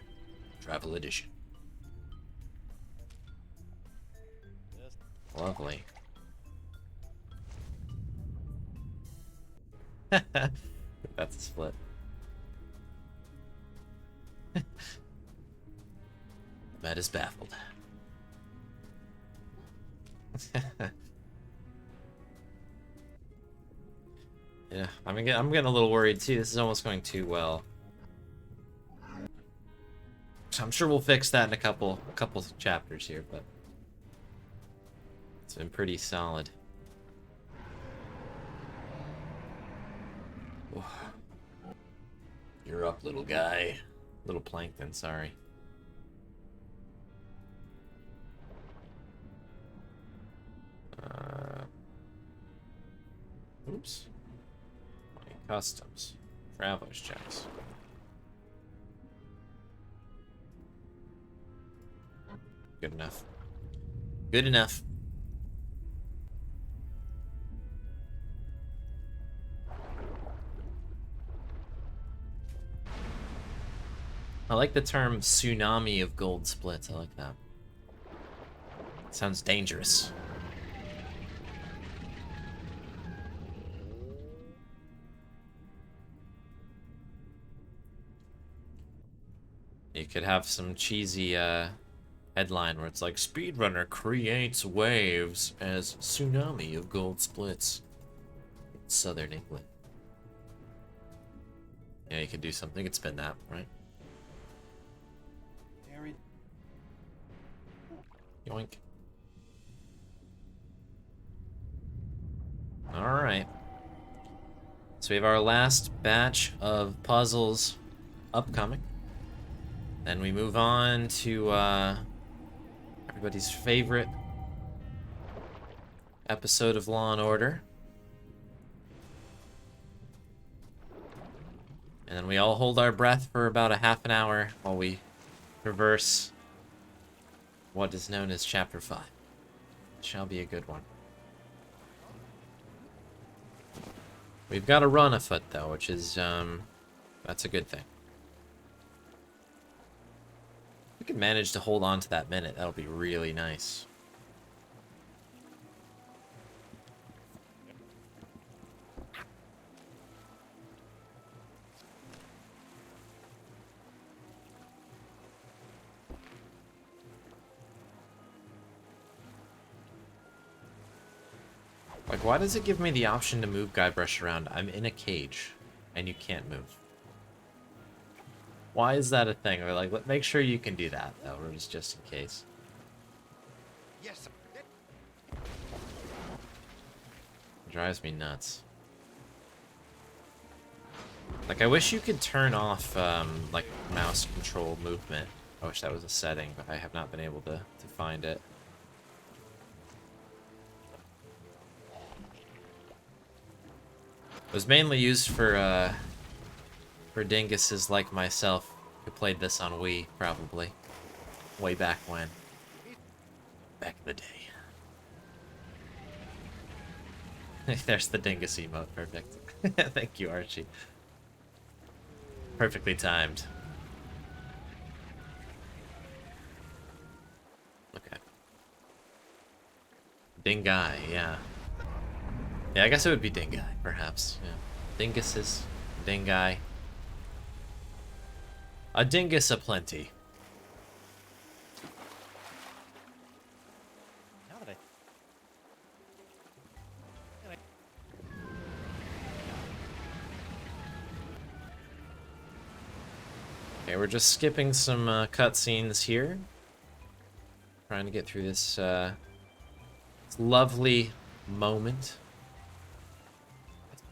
Travel edition. Lovely. That's a split. Matt is baffled. Yeah, I'm getting a little worried too. This is almost going too well. So I'm sure we'll fix that in a couple chapters here, but it's been pretty solid. Oh. You're up, little guy. Little plankton, sorry. Oops. Customs. Travelers checks. Good enough. Good enough. I like the term tsunami of gold splits. I like that. Sounds dangerous. You could have some cheesy headline where it's like, Speedrunner creates waves as tsunami of gold splits in southern England. Yeah, you could do something. You could spin that, right? Yoink. Alright. So we have our last batch of puzzles upcoming. Then we move on to everybody's favorite episode of Law and Order. And then we all hold our breath for about a half an hour while we traverse what is known as Chapter 5. It shall be a good one. We've got a run afoot, though, which is, that's a good thing. If we can manage to hold on to that minute, that'll be really nice. Like, why does it give me the option to move Guybrush around? I'm in a cage, and you can't move. Why is that a thing? Or like, make sure you can do that, though, or just in case. Yes. It drives me nuts. Like, I wish you could turn off, like, mouse control movement. I wish that was a setting, but I have not been able to find it. It was mainly used for dinguses like myself who played this on Wii, probably. Way back when. Back in the day. There's the dingus emote, perfect. Thank you, Archie. Perfectly timed. Okay. Dingai, yeah. Yeah, I guess it would be Dingai, perhaps. Yeah. Dinguses, Dingai. A dingus aplenty. Now that Okay, we're just skipping some cutscenes here. Trying to get through this lovely moment.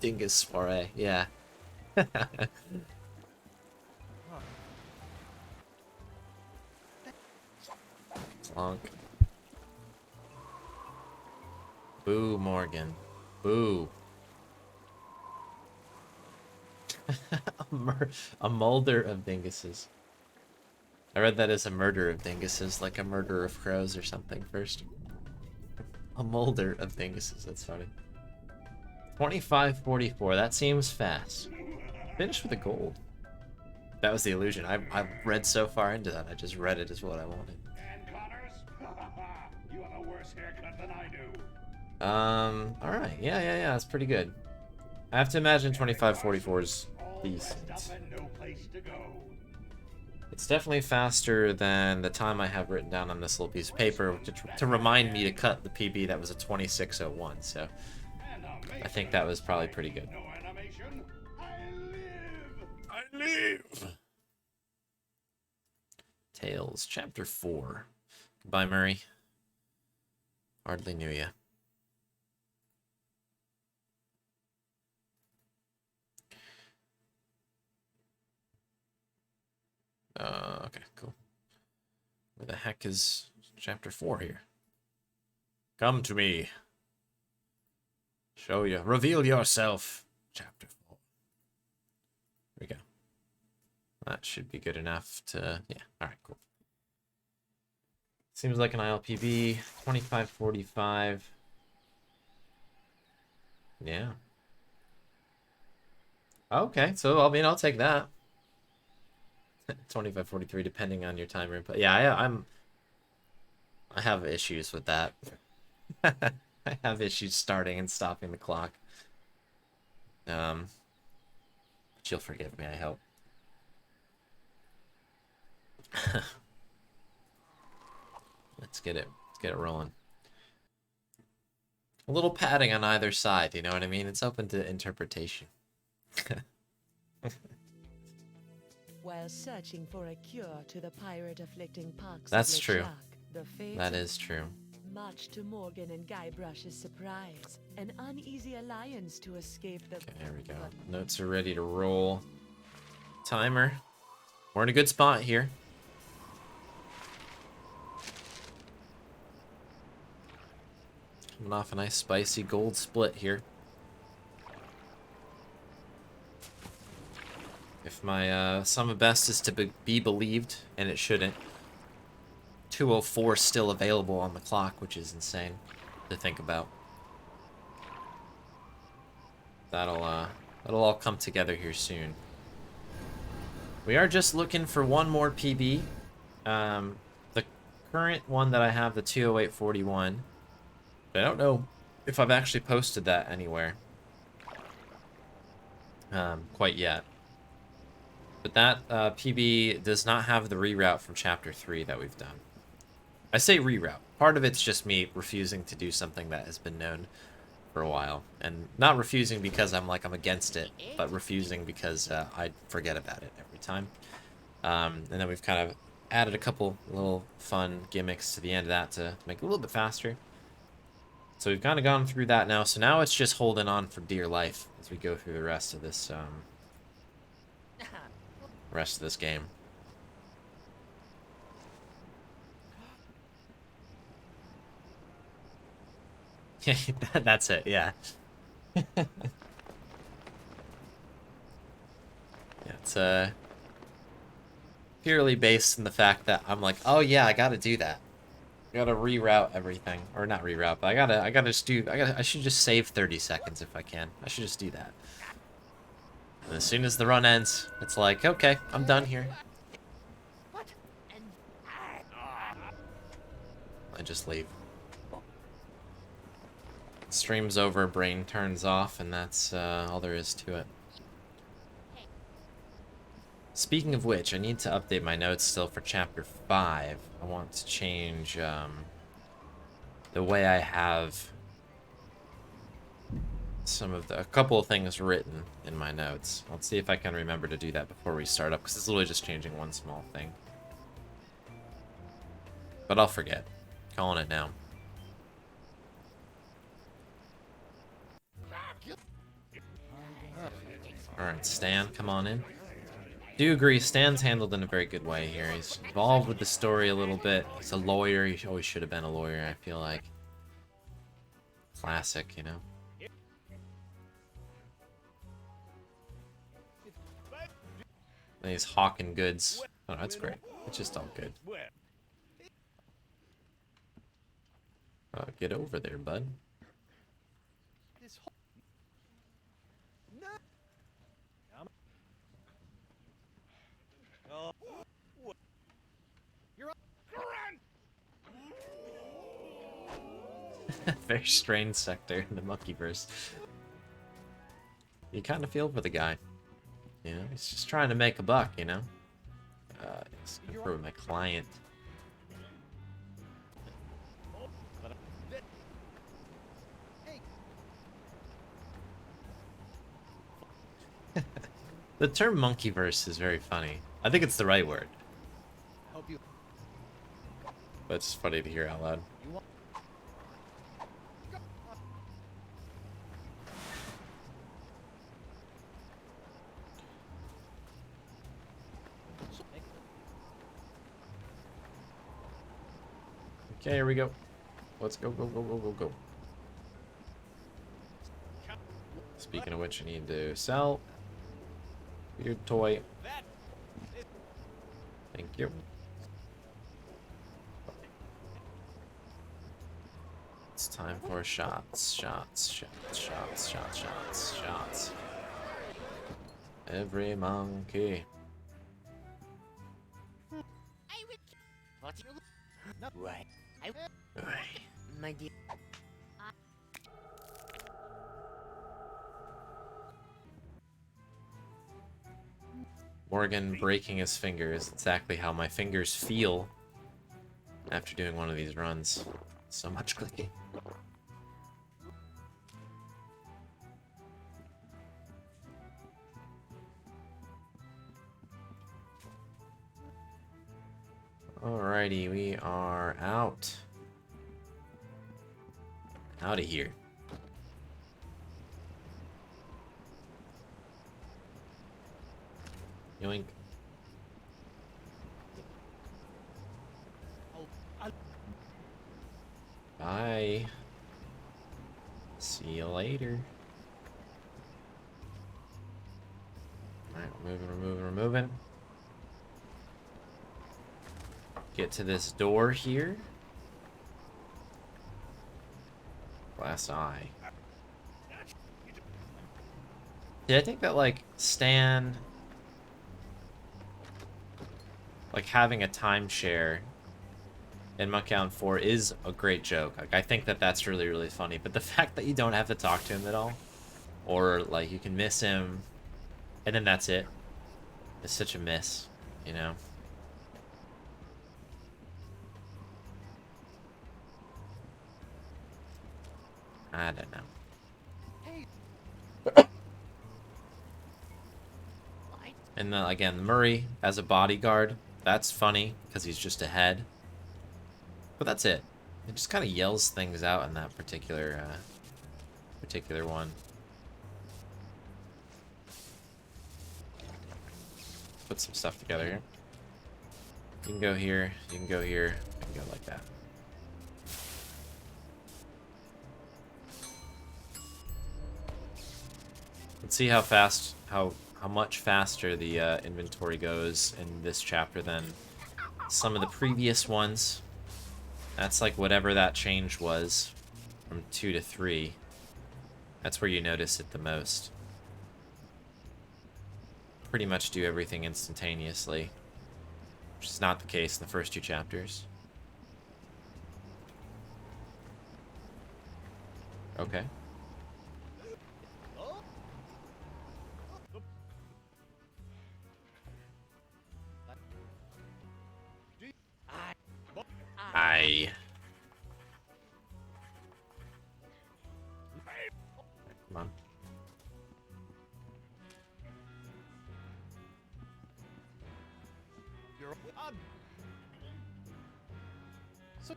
Dingus soiree, yeah. Clonk. Boo, Morgan. Boo. A mulder of dinguses. I read that as a murder of dinguses, like a murder of crows or something first. A mulder of dinguses, that's funny. 25:44, that seems fast. Finished with a gold. That was the illusion. I've read so far into that, I just read it as what I wanted. And Connors? You have a worse haircut than I do. Alright, yeah, that's pretty good. I have to imagine 25:44 is decent. No place to go. It's definitely faster than the time I have written down on this little piece of paper to remind me to cut the PB that was a 26:01, so I think that was probably pretty good. No animation. I live! Tales, Chapter 4. Goodbye, Murray. Hardly knew ya. Okay, cool. Where the heck is Chapter 4 here? Come to me. Show you. Reveal yourself. Chapter 4. Here we go. That should be good enough to... Yeah, alright, cool. Seems like an ILPB. 25:45. Yeah. Okay, so, I mean, I'll take that. 25:43, depending on your timer input. Yeah, I have issues with that. I have issues starting and stopping the clock. But you'll forgive me, I hope. Let's get it rolling. A little padding on either side, you know what I mean? It's open to interpretation. While searching for a cure to the pirate-afflicting pox That's of true. LeChuck, the fates That is true. much to Morgan and Guybrush's surprise, an uneasy alliance to escape the... Okay, there we go. Notes are ready to roll. Timer. We're in a good spot here. Coming off a nice spicy gold split here. If my sum of best is to be believed, and it shouldn't, 2:04 still available on the clock, which is insane to think about. That'll all come together here soon. We are just looking for one more PB. The current one that I have, the 2:08:41, but I don't know if I've actually posted that anywhere quite yet. But that PB does not have the reroute from Chapter 3 that we've done. I say reroute. Part of it's just me refusing to do something that has been known for a while. And not refusing because I'm against it, but refusing because I forget about it every time. And then we've kind of added a couple little fun gimmicks to the end of that to make it a little bit faster. So we've kind of gone through that now. So now it's just holding on for dear life as we go through the rest of this game. That's it, yeah. Yeah, it's purely based on the fact that I'm like, oh yeah, I gotta do that. I gotta reroute everything. Or not reroute, but I should just save 30 seconds if I can. I should just do that. And as soon as the run ends, it's like, okay, I'm done here. I just leave. Stream's over, brain turns off, and that's all there is to it. Speaking of which, I need to update my notes still for chapter 5. I want to change the way I have a couple of things written in my notes. Let's see if I can remember to do that before we start up, because it's literally just changing one small thing. But I'll forget. Calling it now. Alright, Stan, come on in. Do agree, Stan's handled in a very good way here. He's involved with the story a little bit. He's a lawyer. He always should have been a lawyer, I feel like. Classic, you know? And he's hawking goods. Oh, that's great. It's just all good. Get over there, bud. Very strange sector in the Monkeyverse. You kind of feel for the guy. You know, he's just trying to make a buck, you know? Let's confirm with my client. The term Monkeyverse is very funny. I think it's the right word. But it's funny to hear out loud. Okay, here we go. Let's go, go, go, go, go, go. Speaking of which, I need to sell. Weird toy. Thank you. It's time for shots, shots, shots, shots, shots, shots, shots. Every monkey. Right. My dear. Morgan breaking his fingers. Exactly how my fingers feel after doing one of these runs. So much clicking. Alrighty, we are out. Out of here. Yoink. Bye. See you later. Alright, we're moving, we're moving, we're moving. Get to this door here. Glass eye. Yeah, I think that, like, Stan... like, having a timeshare in Monkey Island 4 is a great joke. Like, I think that that's really, really funny. But the fact that you don't have to talk to him at all, or, like, you can miss him, and then that's it, is such a miss, you know? I don't know. And then, again, Murray as a bodyguard, that's funny, because he's just ahead. But that's it. It just kind of yells things out in that particular one. Put some stuff together here. You can go here, you can go here, I can go like that. Let's see how fast, how much faster the inventory goes in this chapter than some of the previous ones. That's like whatever that change was from 2 to 3. That's where you notice it the most. Pretty much do everything instantaneously, which is not the case in the first 2 chapters. Okay. So,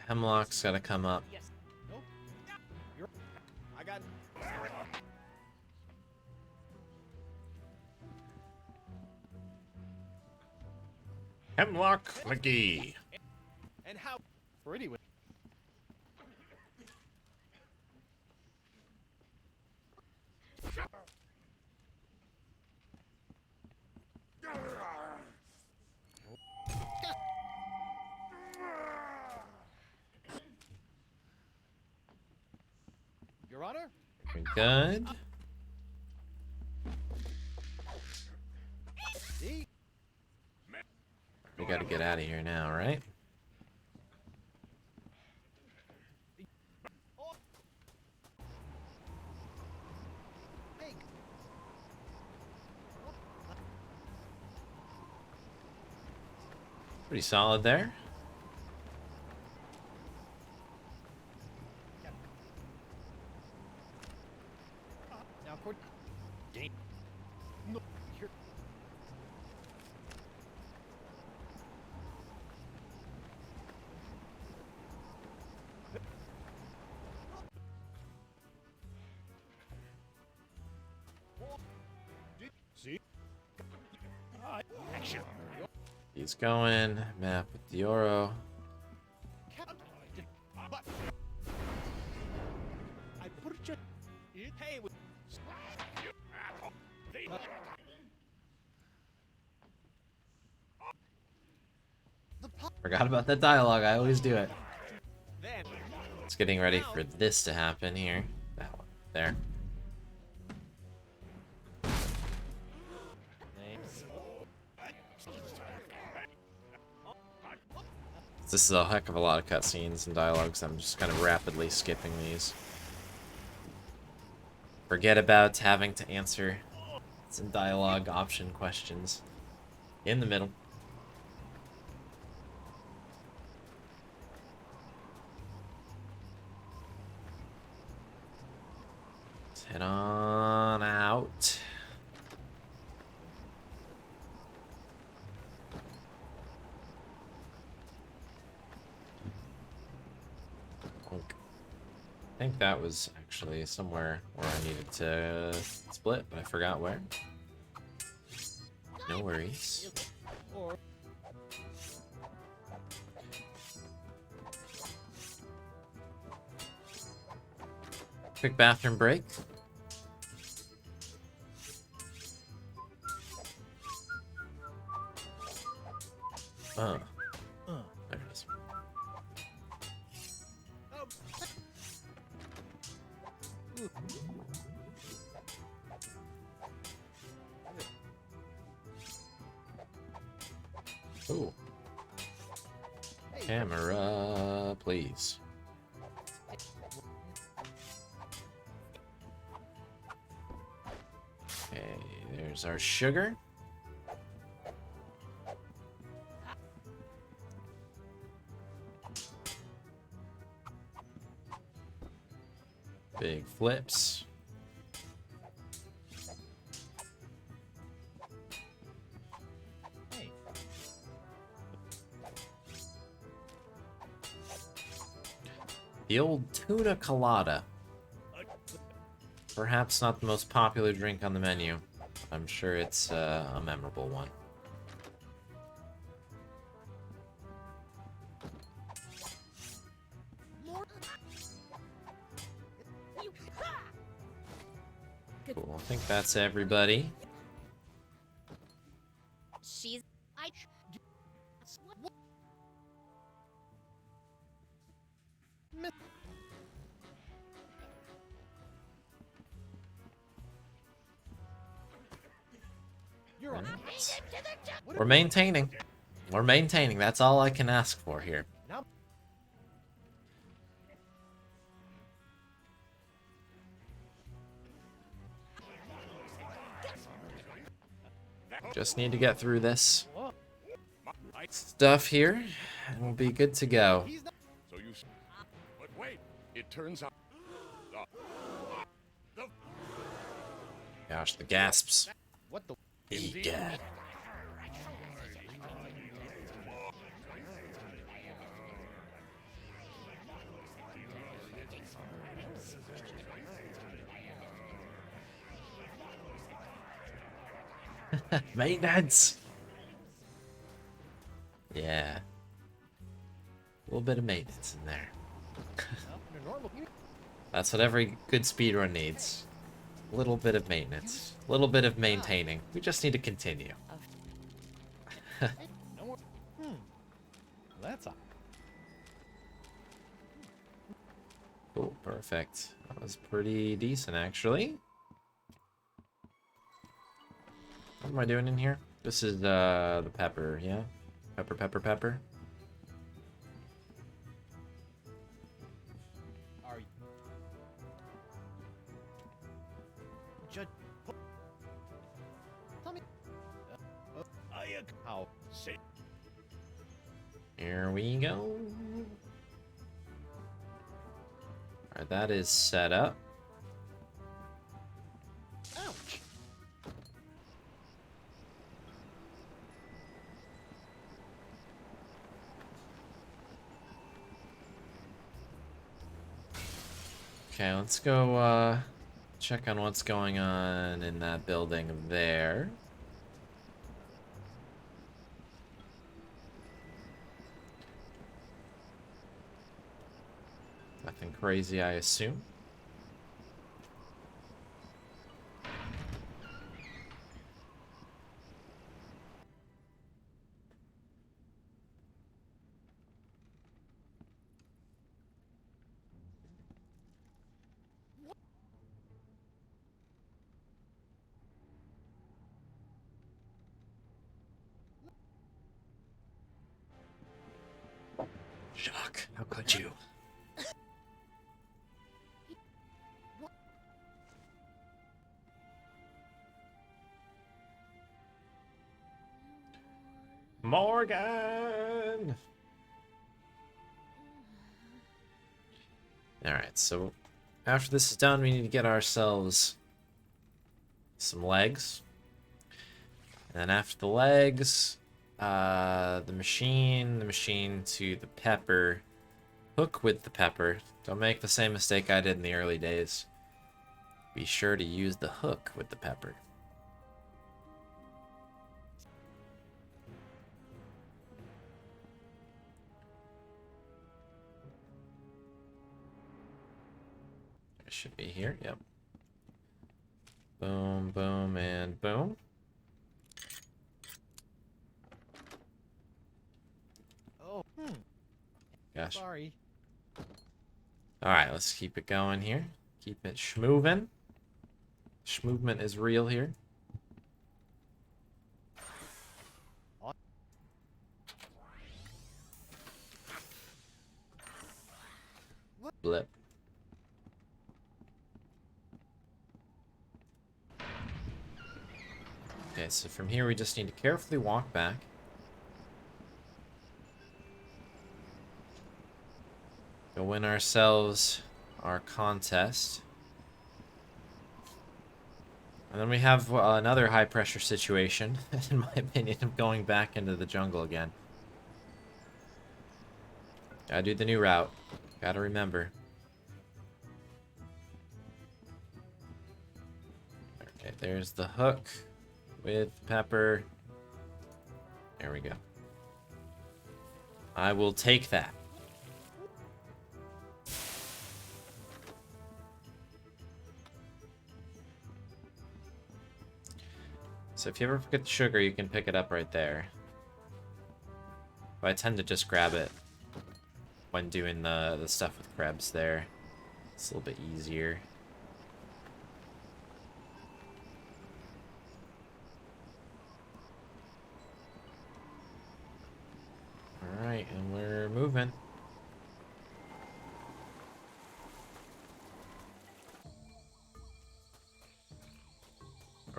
Hemlock's gotta come up. yes. Nope. You're. I got. Hemlock McGee. And how? For anyway. Your Honor? We good? See? We gotta get out of here now, right? Hey. Pretty solid there. Now, court. Game. No. Here. See? Action. He's going. Map with Dioro. But I put it just. Hey. Forgot about that dialogue. I always do it. Then. It's getting ready for this to happen here. That one. There. This is a heck of a lot of cutscenes and dialogues. I'm just kind of rapidly skipping these. Forget about having to answer some dialogue option questions in the middle. Let's head on out. I think that was actually somewhere where I needed to split, but I forgot where. No worries. Or. Quick bathroom break. Oh. There it is. Ooh. Camera, please. Okay, there's our sugar. Big flips. Hey. The old tuna colada. Perhaps not the most popular drink on the menu. I'm sure it's a memorable one. Cool, I think that's everybody. She's. I. You're on. We're maintaining. We're maintaining. That's all I can ask for here. Now. Just need to get through this stuff here, and we'll be good to go. He's not. So you. But wait, it turns out. Gosh, the gasps. What the? Egad. Maintenance! Yeah. A little bit of maintenance in there. Under normal. That's what every good speedrun needs. A little bit of maintenance. A little bit of maintaining. We just need to continue. No more. That's a. Cool, perfect. That was pretty decent, actually. What am I doing in here? This is, the pepper, yeah? Pepper, pepper, pepper. Are you? Judge. Tell me. How say? Here we go. Alright, that is set up. Ouch. Okay, let's go, check on what's going on in that building there. Nothing crazy, I assume. Shock, how could you? Morgan! Alright, so after this is done, we need to get ourselves some legs. And then after the legs, the machine to the pepper. Hook with the pepper. Don't make the same mistake I did in the early days. Be sure to use the hook with the pepper. It should be here, yep. Boom, boom, and boom. Oh. Gosh. Sorry. Alright, let's keep it going here. Keep it schmovin'. Schmovement is real here. Blip. Okay, so from here we just need to carefully walk back. Go win ourselves our contest. And then we have another high pressure situation, in my opinion, of going back into the jungle again. Gotta do the new route. Gotta remember. Okay, there's the hook with pepper. There we go. I will take that. So if you ever forget the sugar, you can pick it up right there. But I tend to just grab it when doing the stuff with Krebs there. It's a little bit easier. Alright, and we're moving.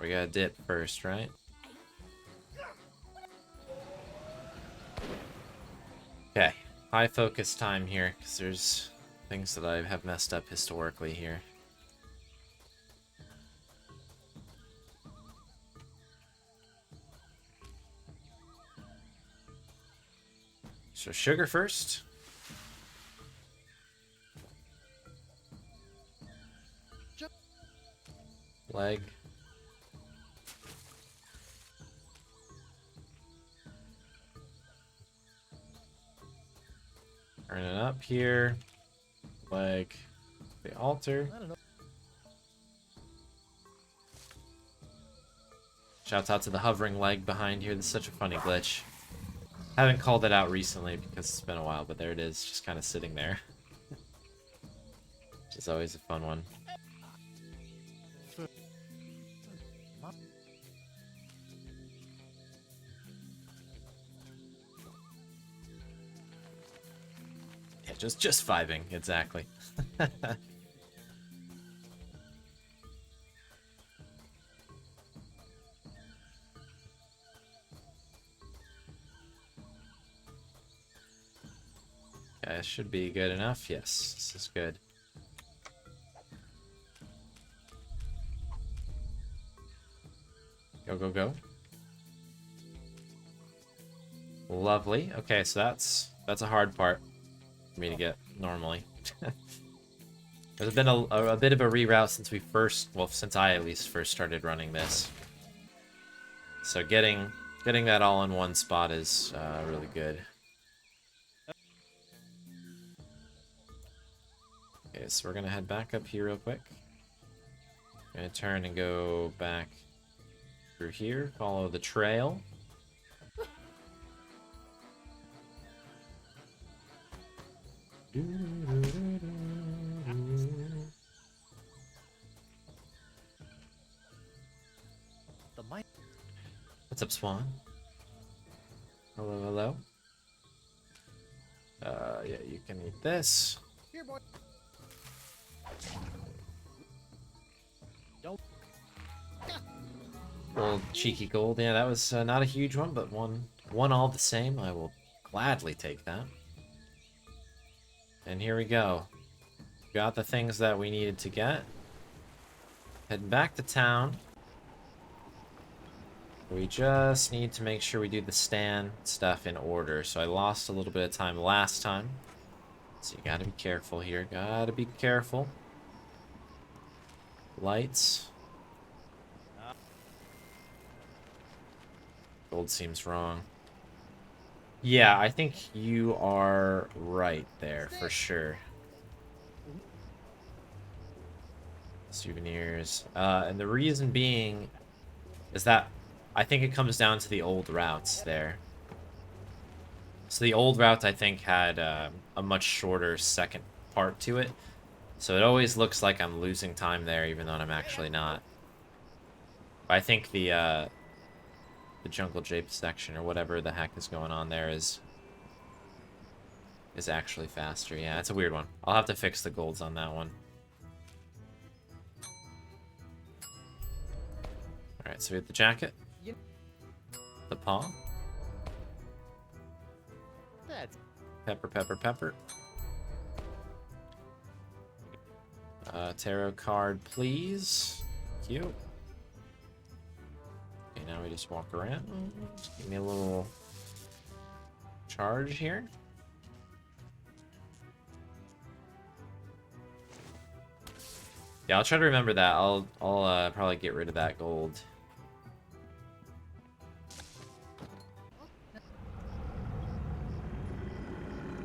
We gotta dip first, right? Okay, high focus time here, because there's things that I have messed up historically here. So sugar first. Leg. Turn it up here. Like the altar. I don't know. Shouts out to the hovering leg behind here. This is such a funny glitch. I haven't called it out recently because it's been a while, but there it is, just kind of sitting there. Which is always a fun one. Yeah, just vibing, exactly. Yeah, it should be good enough. Yes, this is good. Go, go, go. Lovely. Okay, so that's a hard part for me to get normally. There's been a bit of a reroute since we first, well, since I at least first started running this. So getting that all in one spot is really good. Okay, so we're gonna head back up here real quick. Gonna turn and go back through here, follow the trail. The mic. What's up, Swan? Hello, hello. Yeah, you can eat this. Here, boy. Don't. Old cheeky gold. Yeah, that was not a huge one, but one all the same. I will gladly take that. And here we go. Got the things that we needed to get. Heading back to town. We just need to make sure we do the stand stuff in order. So I lost a little bit of time last time. So you gotta be careful here. Gotta be careful. Lights. Gold seems wrong. Yeah, I think you are right there for sure. Souvenirs. And the reason being is that I think it comes down to the old routes there. So the old route, I think, had a much shorter second part to it. So it always looks like I'm losing time there, even though I'm actually not. But I think the jungle jape section, or whatever the heck is going on there, is actually faster. Yeah, it's a weird one. I'll have to fix the golds on that one. Alright, so we have the jacket. The paw. That's Pepper, pepper, pepper. Tarot card, please. Thank you. Okay, now we just walk around. Just give me a little charge here. Yeah, I'll try to remember that. I'll probably get rid of that gold.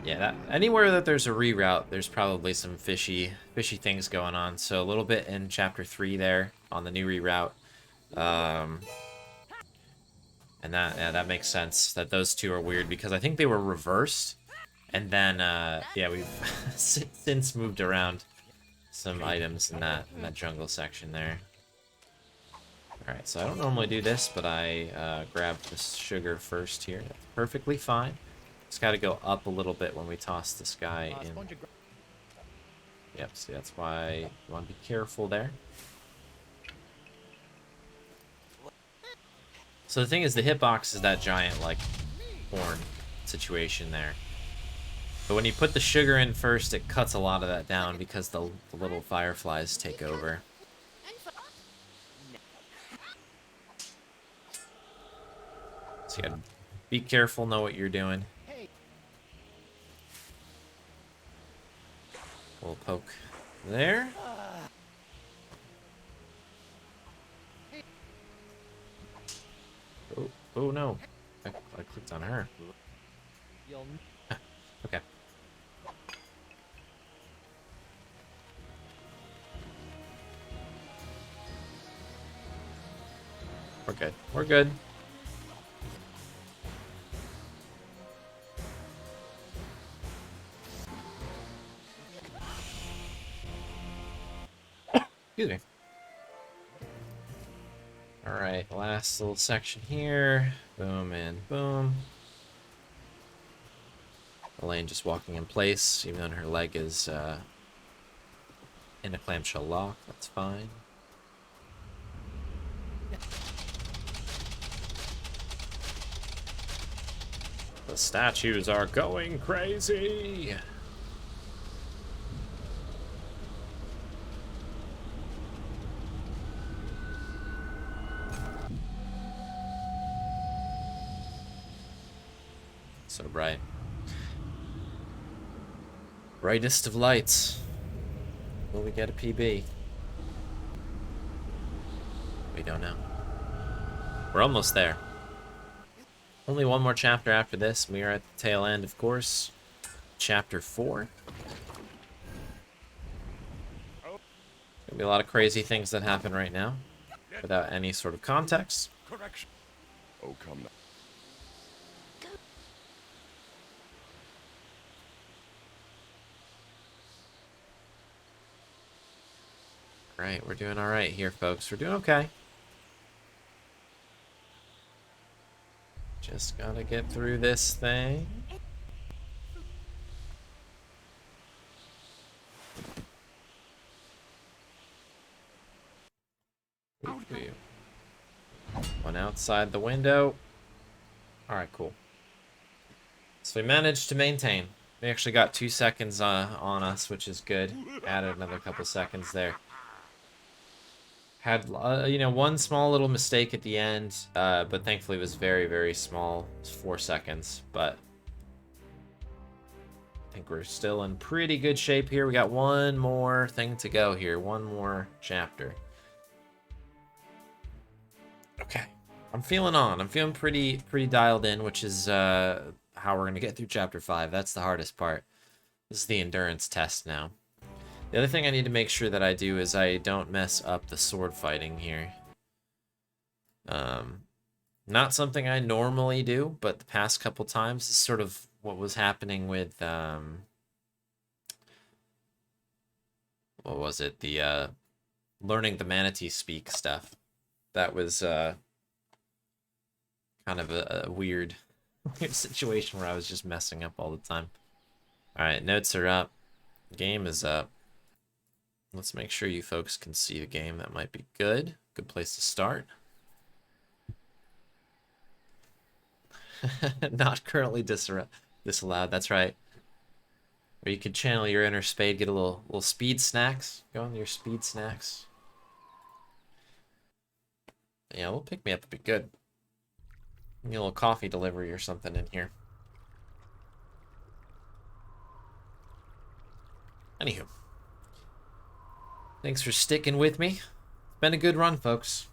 Yeah, that anywhere that there's a reroute, there's probably some fishy things going on. So a little bit in chapter 3 there on the new reroute. And that makes sense that those two are weird because I think they were reversed. And then yeah, we've since moved around some items in that jungle section there. Alright, so I don't normally do this, but I grabbed the sugar first here. That's perfectly fine. Just gotta go up a little bit when we toss this guy in. Yep, see, that's why you want to be careful there. So the thing is, the hitbox is that giant, like, horn situation there. But when you put the sugar in first, it cuts a lot of that down because the little fireflies take over. So you gotta be careful, know what you're doing. We'll poke there. Oh no. I clicked on her. you'll. Okay. We're good. We're good. Excuse me. Alright, last little section here. Boom and boom. Elaine just walking in place, even though her leg is in a clamshell lock. That's fine. The statues are going crazy! So bright. Brightest of lights. Will we get a PB? We don't know. We're almost there. Only one more chapter after this. We are at the tail end, of course. Chapter 4. Gonna be a lot of crazy things that happen right now, without any sort of context. Correction. Oh, come now. Right, we're doing alright here, folks. We're doing okay. Just gotta get through this thing. One outside the window. Alright, cool. So we managed to maintain. We actually got 2 seconds on us, which is good. Added another couple seconds there. Had, you know, one small little mistake at the end, but thankfully it was very, very small. It's 4 seconds, but I think we're still in pretty good shape here. We got one more thing to go here. One more chapter. Okay. I'm feeling on. I'm feeling pretty dialed in, which is how we're going to get through chapter 5. That's the hardest part. This is the endurance test now. The other thing I need to make sure that I do is I don't mess up the sword fighting here. Not something I normally do, but the past couple times is sort of what was happening with, what was it? The, learning the manatee speak stuff. That was, kind of a weird situation where I was just messing up all the time. Alright, notes are up. Game is up. Let's make sure you folks can see the game. That might be good. Good place to start. Not currently disallowed. That's right. Or you could channel your inner Spade, get a little speed snacks. Go on your speed snacks. Yeah, we'll pick me up a bit good. Need a little coffee delivery or something in here. Anywho. Thanks for sticking with me. It's been a good run, folks.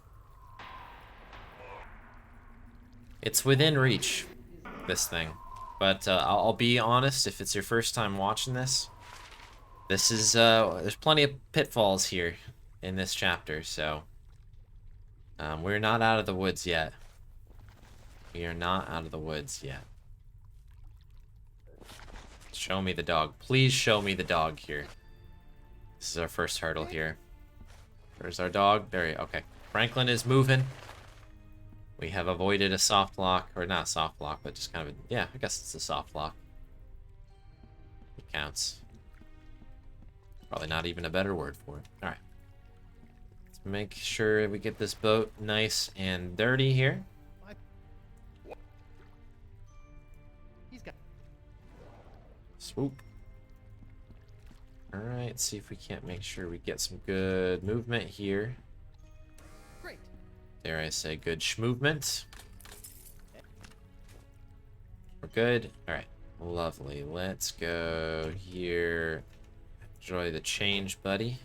It's within reach, this thing. But I'll be honest, if it's your first time watching this, this is, there's plenty of pitfalls here in this chapter, so we're not out of the woods yet. We are not out of the woods yet. Show me the dog. Please show me the dog here. This is our first hurdle here. There's our dog. There he, okay. Franklin is moving. We have avoided a soft lock, or not soft lock, but just kind of, yeah, I guess it's a soft lock. It counts. Probably not even a better word for it. Alright. Let's make sure we get this boat nice and dirty here. He's got. Swoop. Alright, see if we can't make sure we get some good movement here. Great. Dare I say good schmovement. We're good. Alright, lovely. Let's go here. Enjoy the change, buddy.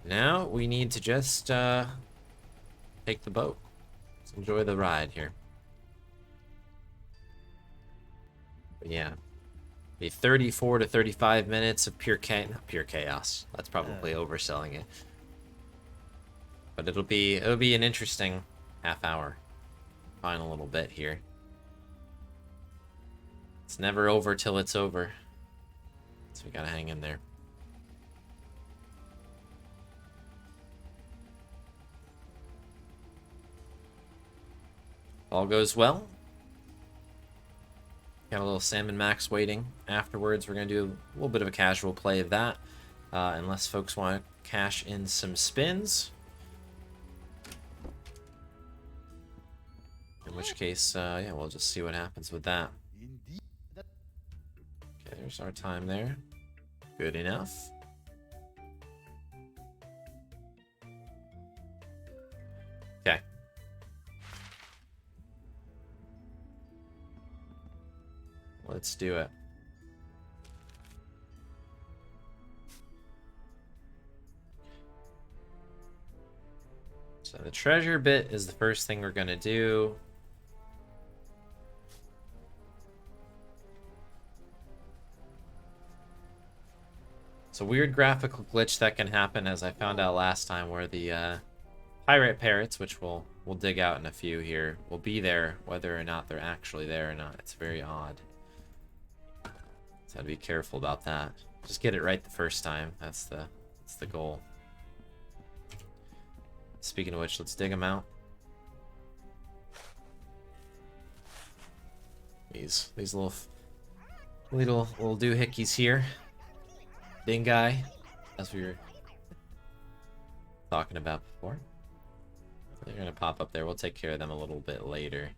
Now we need to just take the boat. Let's enjoy the ride here. But yeah. Be 34 to 35 minutes of pure chaos. That's probably overselling it. But But it'll be an interesting half hour. Final little bit here. It's never over till it's over. So we gotta hang in there. All goes well. Got a little Salmon Max waiting. Afterwards, we're going to do a little bit of a casual play of that. Unless folks want to cash in some spins. In which case, yeah, we'll just see what happens with that. Okay, there's our time there. Good enough. Okay. Let's do it. So the treasure bit is the first thing we're gonna do. It's a weird graphical glitch that can happen, as I found out last time, where the pirate parrots, which we'll dig out in a few here, will be there whether or not they're actually there or not. It's very odd. So I'd be careful about that. Just get it right the first time. That's the goal. Speaking of which, let's dig them out. These little doohickeys here. Dingai, as we were talking about before. They're gonna pop up there. We'll take care of them a little bit later.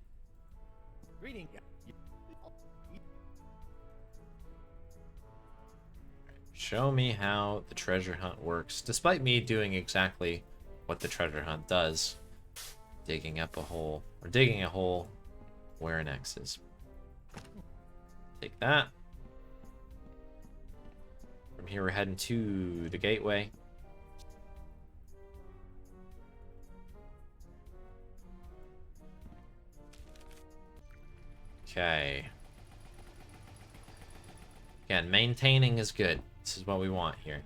Greeting. Show me how the treasure hunt works, despite me doing exactly what the treasure hunt does. Digging up a hole, or digging a hole where an X is. Take that. From here we're heading to the gateway. Okay. Again, maintaining is good. This is what we want here.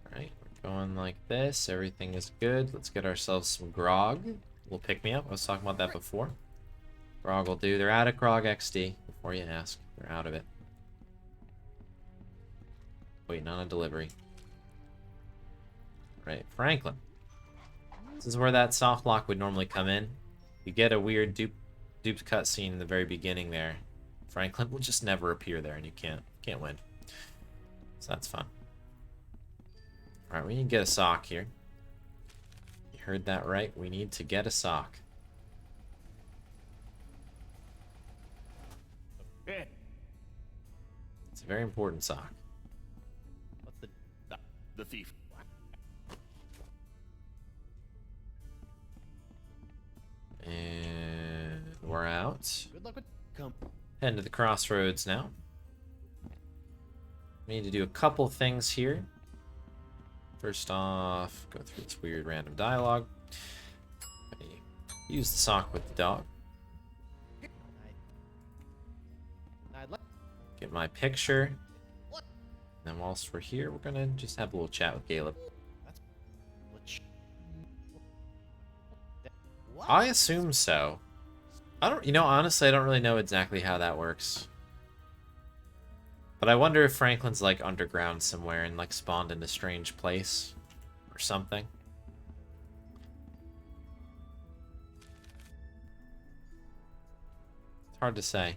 Alright, we're going like this. Everything is good. Let's get ourselves some grog. We'll pick me up. I was talking about that before. Grog will do. They're out of grog XD. Before you ask, they're out of it. Waiting on a delivery. Right, Franklin. This is where that soft lock would normally come in. You get a weird duped cutscene in the very beginning there. Franklin will just never appear there, and you can't win. So that's fun. All right, we need to get a sock here. You heard that right. We need to get a sock. Okay. It's a very important sock. What's the thief? And we're out. Good luck with come. Heading to the crossroads now. We need to do a couple things here. First off, go through this weird random dialogue. Use the sock with the dog. Get my picture. And then whilst we're here, we're gonna just have a little chat with Caleb. I assume so. Honestly, I don't really know exactly how that works. But I wonder if Franklin's like underground somewhere and like spawned in a strange place or something. It's hard to say.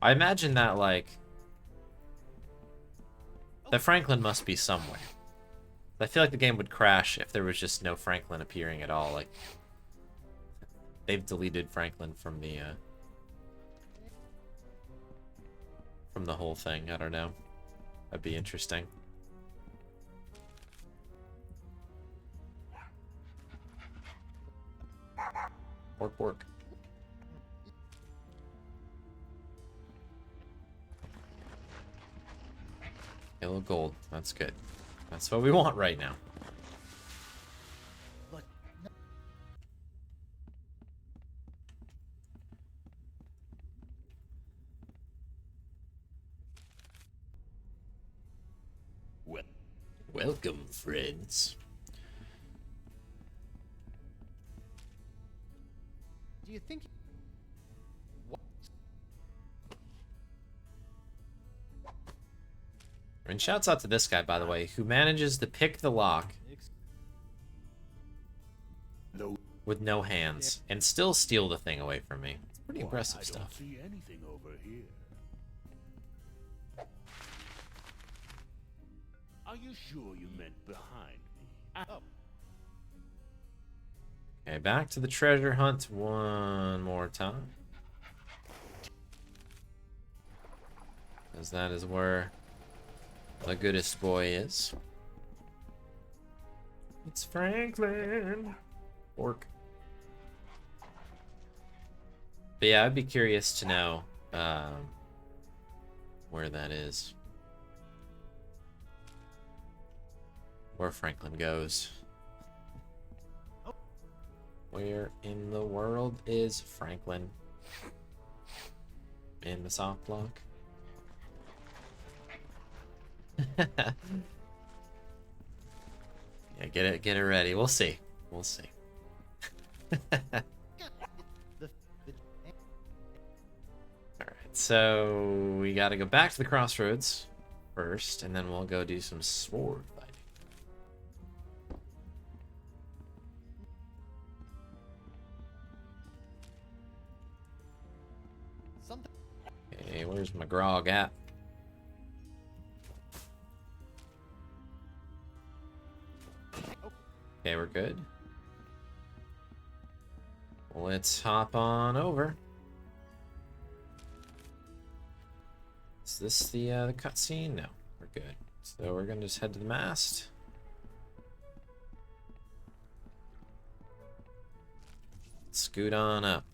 I imagine that that Franklin must be somewhere. I feel like the game would crash if there was just no Franklin appearing at all. Like, they've deleted Franklin from the whole thing. I don't know. That'd be interesting. Pork, pork. Yellow gold. That's good. That's what we want right now. Welcome, friends. Do you think? What? And shouts out to this guy, by the way, who manages to pick the lock No. with no hands and still steal the thing away from me. It's pretty impressive I stuff. don't see anything over here. Are you sure you meant behind me? Oh, Okay, back to the treasure hunt one more time. Because that is where the goodest boy is. It's Franklin. Orc. But yeah, I'd be curious to know where that is. Where Franklin goes. Where in the world is Franklin? In the soft block? Yeah, get it ready. We'll see. We'll see. Alright, so we gotta go back to the crossroads first, and then we'll go do some sword fighting. something. Okay, where's my grog at? Okay, we're good. Let's hop on over. Is this the cutscene? No, we're good. So we're gonna just head to the mast. Scoot on up.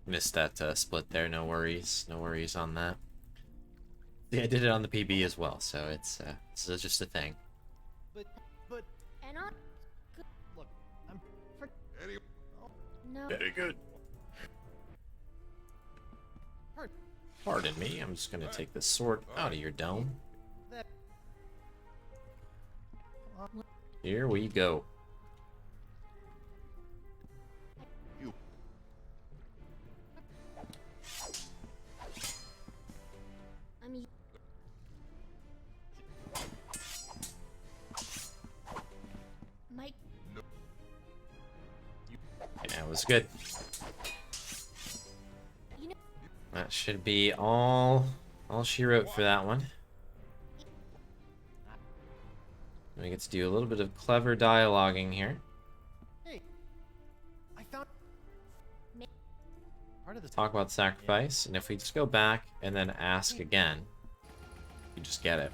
Missed that split there. No worries. No worries on that. Yeah, I did it on the PB as well, so it's just a thing. But And on. look, I'm for. No. Very good. Pardon. Pardon me. I'm just gonna take this sword out of your dome. That. Here we go. I'm. Mike. Yeah, it was good. You know. That should be all she wrote for that one. We get to do a little bit of clever dialoguing here. Hey, I found. Part of this. Talk about sacrifice, and if we just go back and then ask again, you just get it.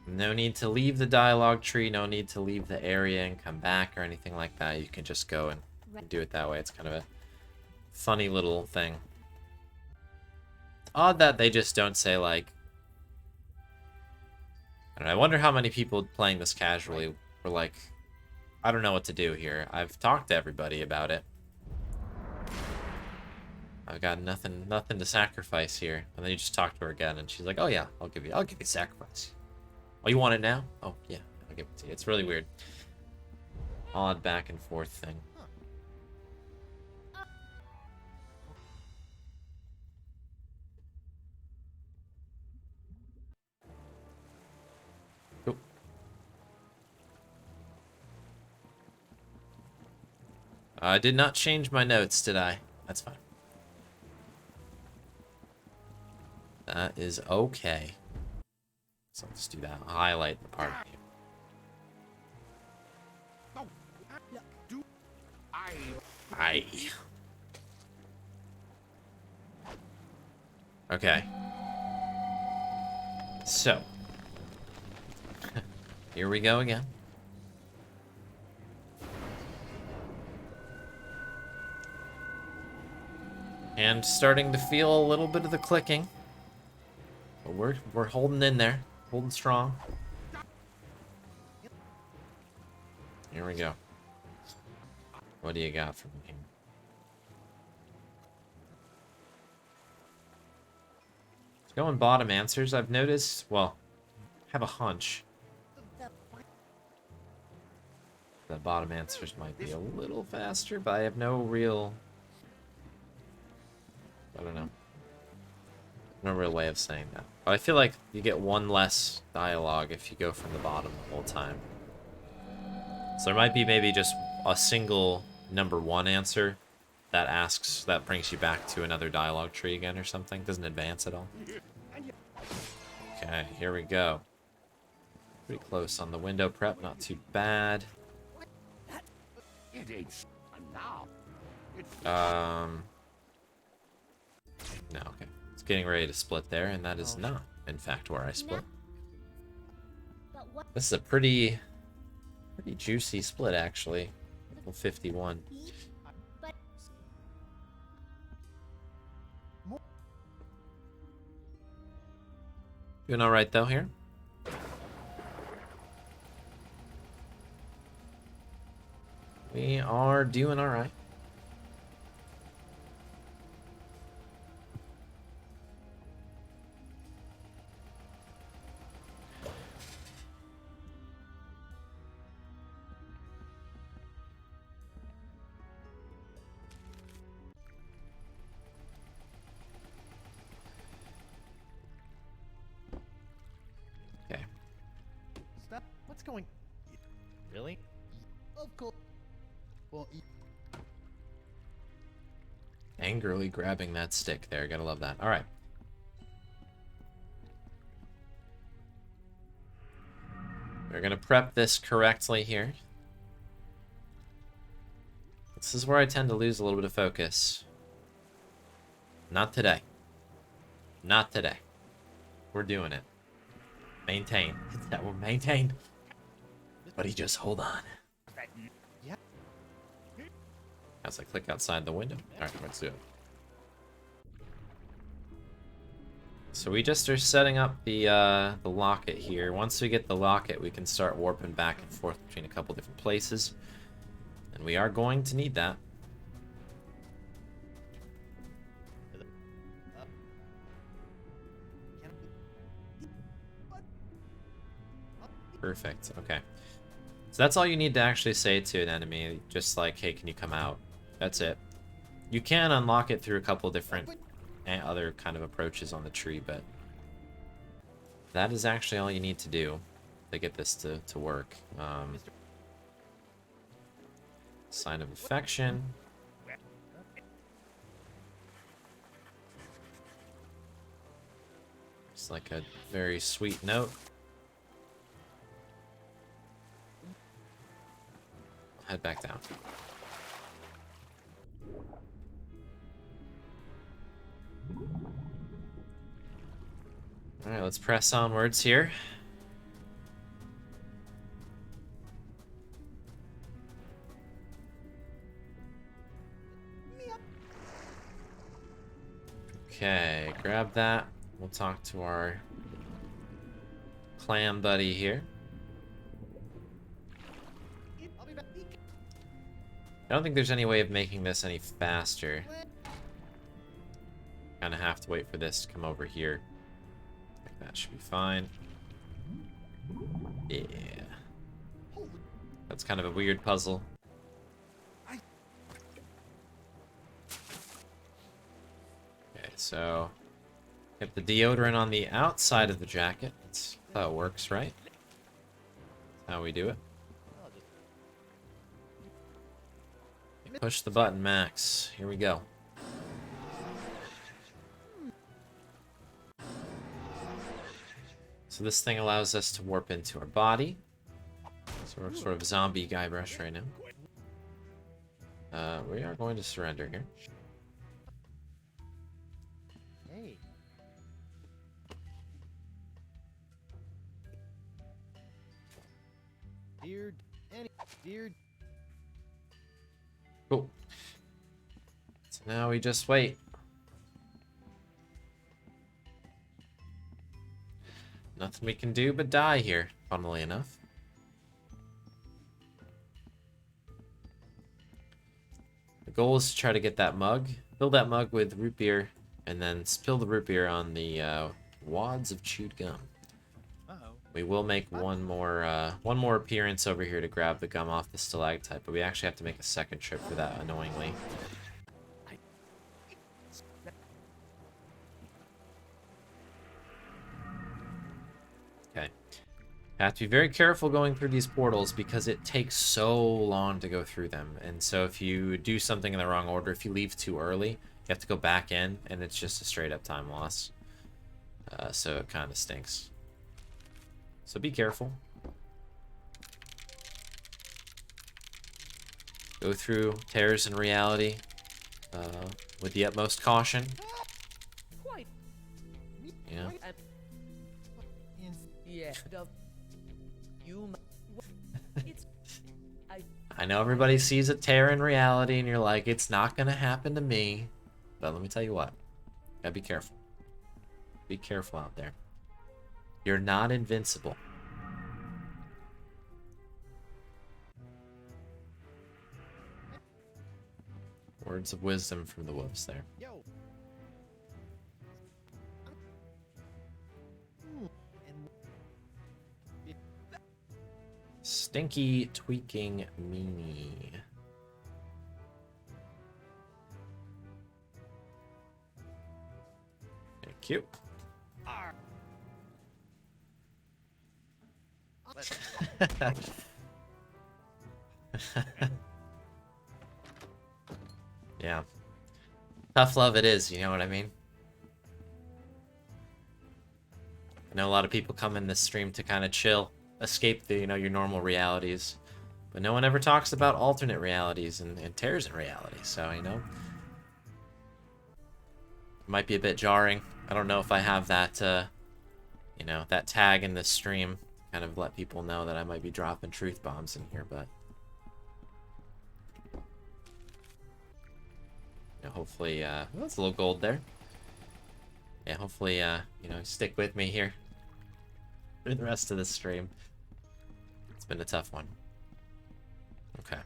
No need to leave the dialogue tree, no need to leave the area and come back or anything like that. You can just go and do it that way. It's kind of a funny little thing. It's odd that they just don't say, like... I don't know, I wonder how many people playing this casually were like, I don't know what to do here. I've talked to everybody about it. I've got nothing to sacrifice here. And then you just talk to her again, and she's like, "Oh yeah, I'll give you sacrifice." Oh, you want it now? Oh yeah, I'll give it to you. It's really weird. Odd back and forth thing. Cool. I did not change my notes, did I? That's fine. That is okay. So I'll just do that. I'll highlight the part. Look, do I? Aye. Okay. So. Here we go again. And starting to feel a little bit of the clicking. But we're holding in there. Holding strong. Here we go. What do you got for me here? Going bottom answers, I've noticed, well, have a hunch that bottom answers might be a little faster, but I have no real, I don't know, no real way of saying that. But I feel like you get one less dialogue if you go from the bottom the whole time. So there might be maybe just a single number 1 answer that brings you back to another dialogue tree again or something. Doesn't advance at all. Okay, here we go. Pretty close on the window prep, not too bad. It ain't now. No, okay. It's getting ready to split there, and that is not, in fact, where I split. But what? This is a pretty juicy split, actually. 51. But Doing all right though here. We are doing all right. Okay. Stop. What's going? Really? Of course. Well, Angrily grabbing that stick there. Gotta love that. All right. We're gonna prep this correctly here. This is where I tend to lose a little bit of focus. Not today. Not today. We're doing it. Maintain. That will maintain. Buddy, just hold on. Yeah. As I click outside the window. Alright, let's do it. So we just are setting up the locket here. Once we get the locket, we can start warping back and forth between a couple different places. And we are going to need that. Perfect. Okay. So that's all you need to actually say to an enemy. Just like, hey, can you come out? That's it. You can unlock it through a couple different and other kind of approaches on the tree, but that is actually all you need to do to get this to work. Sign of affection. It's like a very sweet note. Head back down. Alright, let's press onwards here. Okay, grab that. We'll talk to our clam buddy here. I'll be back. I don't think there's any way of making this any faster. Kind of have to wait for this to come over here. I think that should be fine. Yeah. That's kind of a weird puzzle. Okay, so get the deodorant on the outside of the jacket. That's how it works, right? That's how we do it. Push the button, Max. Here we go. So this thing allows us to warp into our body. So we're sort of zombie Guybrush right now. We are going to surrender here. Hey. Dear. Cool. So now we just wait. Nothing we can do but die here, funnily enough. The goal is to try to get that mug. Fill that mug with root beer And then spill the root beer on the wads of chewed gum. Uh-oh. We will make one more appearance over here to grab the gum off the stalactite, but we actually have to make a second trip for that, annoyingly. Okay. Have to be very careful going through these portals because it takes so long to go through them. And so if you do something in the wrong order, if you leave too early, you have to go back in, and it's just a straight up time loss. So it kind of stinks. So be careful. Go through tears in reality with the utmost caution. Quite. Yeah. Yeah. You. It's. I know everybody sees a tear in reality and you're like, it's not gonna happen to me. But let me tell you what. Gotta be careful. Be careful out there. You're not invincible. Words of wisdom from the wolves there. Yo. Stinky tweaking meanie. Thank you. Yeah. Tough love it is, you know what I mean? I know a lot of people come in this stream to kind of chill, escape the, your normal realities. But no one ever talks about alternate realities and tears in reality, so, it might be a bit jarring. I don't know if I have that, that tag in this stream. Kind of let people know that I might be dropping truth bombs in here, but... hopefully, well, that's a little gold there. Yeah, hopefully, stick with me here for the rest of the stream. It's been a tough one. Okay.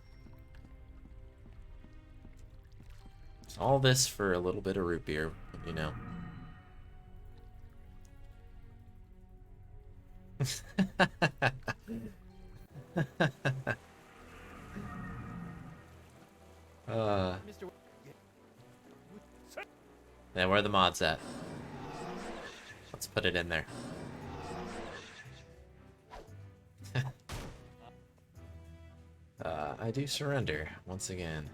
All this for a little bit of root beer, you know. Mr. Yeah, where are the mods at? Let's put it in there. I do surrender, once again.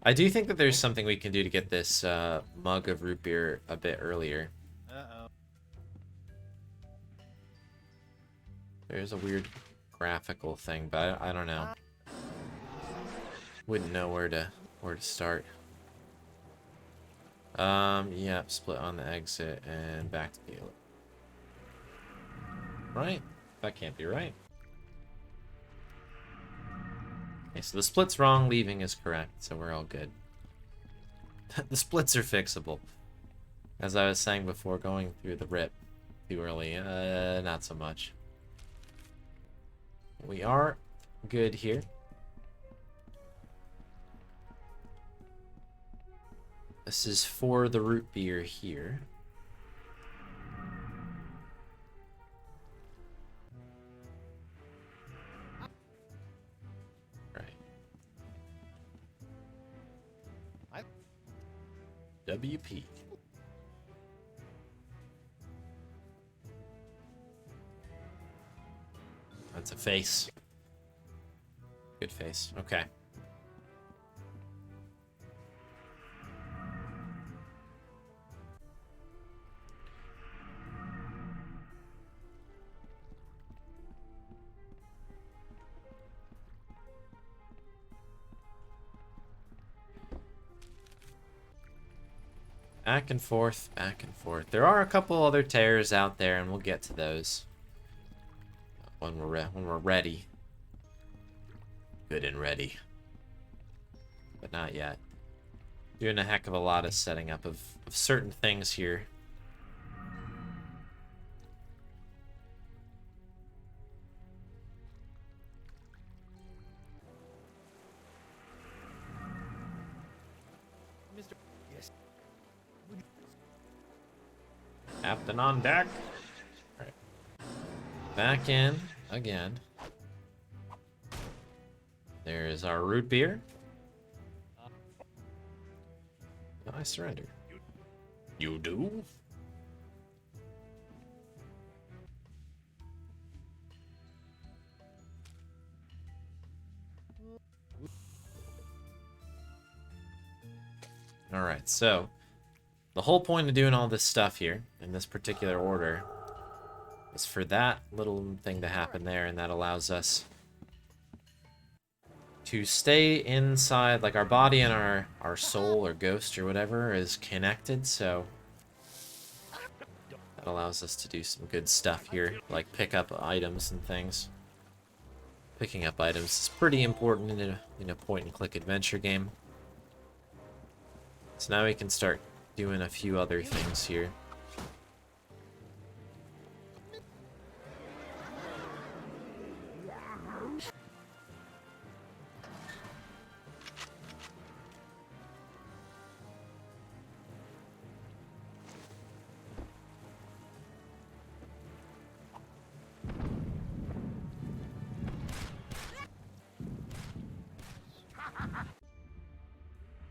I do think that there's something we can do to get this mug of root beer a bit earlier. Uh-oh. There's a weird graphical thing, but I don't know. Wouldn't know where to start. Yeah, split on the exit and back to the right? That can't be right. Okay, so the split's wrong, leaving is correct, so we're all good. The splits are fixable. As I was saying before, going through the rip too early, not so much. We are good here. This is for the root beer here. Right. WP. That's a face. Good face. Okay. Back and forth, back and forth. There are a couple other tears out there, and we'll get to those when we're ready. Good and ready. But not yet. Doing a heck of a lot of setting up of certain things here. Captain on deck. All right. Back in again. There's our root beer. I surrender. You do? Alright, so the whole point of doing all this stuff here, in this particular order, is for that little thing to happen there, and that allows us to stay inside, like our body and our soul or ghost or whatever is connected, so that allows us to do some good stuff here, like pick up items and things. Picking up items is pretty important in a point-and-click adventure game. So now we can start doing a few other things here.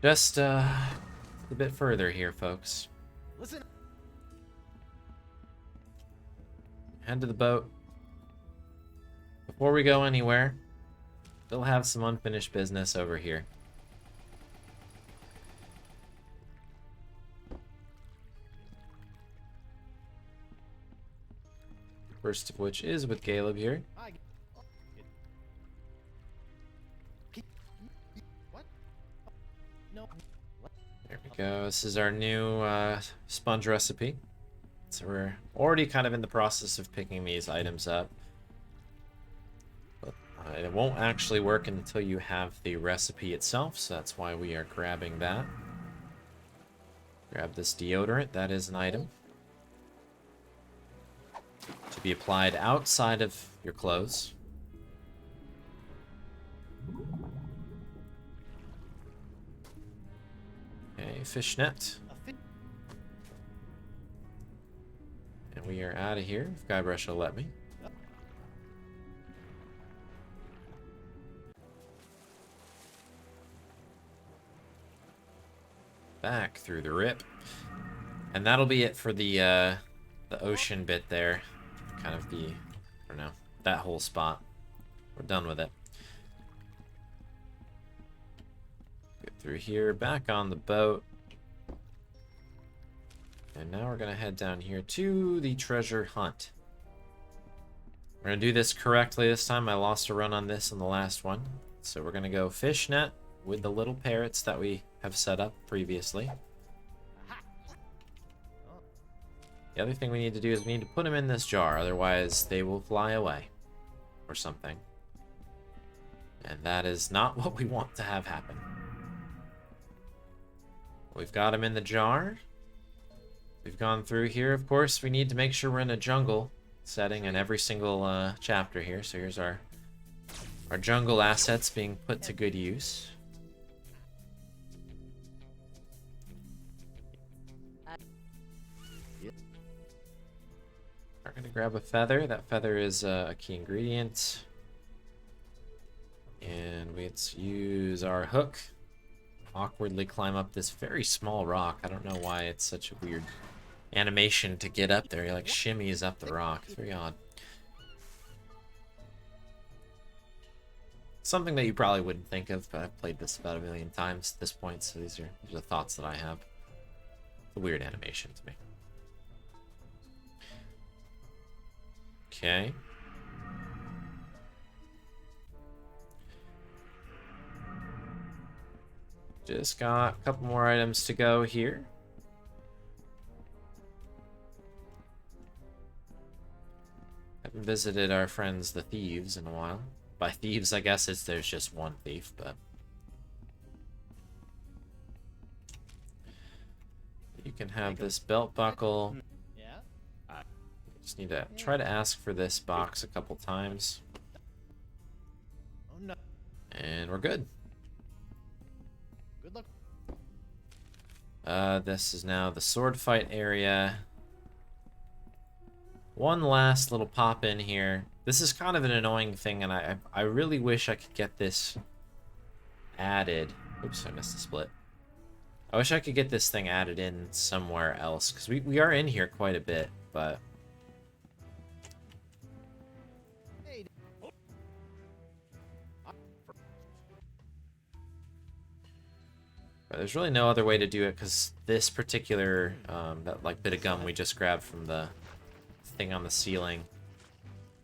Just a bit further here, folks. Listen. Head to the boat. Before we go anywhere, still have some unfinished business over here. First of which is with Caleb here. What? No. There we go. This is our new sponge recipe. So we're already kind of in the process of picking these items up. But it won't actually work until you have the recipe itself, so that's why we are grabbing that. Grab this deodorant. That is an item to be applied outside of your clothes. Okay, fishnet. And we are out of here, if Guybrush will let me. Back through the rip. And that'll be it for the ocean bit there. Kind of the, I don't know, that whole spot. We're done with it. Get through here, back on the boat. And now we're gonna head down here to the treasure hunt. We're gonna do this correctly this time. I lost a run on this in the last one. So we're gonna go fishnet with the little parrots that we have set up previously. The other thing we need to do is we need to put them in this jar, otherwise they will fly away or something. And that is not what we want to have happen. We've got them in the jar. We've gone through here. Of course, we need to make sure we're in a jungle setting in every single chapter here. So here's our jungle assets being put to good use. We're going to grab a feather. That feather is a key ingredient. And let's use our hook. Awkwardly climb up this very small rock. I don't know why it's such a weird animation to get up there. He like shimmies up the rock. It's very odd. Something that you probably wouldn't think of, but I've played this about 1,000,000 times at this point, so these are the thoughts that I have. It's a weird animation to me. Okay. Just got a couple more items to go here. Haven't visited our friends the thieves in a while. By thieves, I guess there's just one thief, but you can have this belt buckle. Yeah? Just need to try to ask for this box a couple times. Oh no. And we're good. Good luck. This is now the sword fight area. one last little pop in here. This is kind of an annoying thing, and I really wish I could get this added. Oops, I missed a split. I wish I could get this thing added in somewhere else, because we are in here quite a bit, but... But there's really no other way to do it, because this particular that like bit of gum we just grabbed from the thing on the ceiling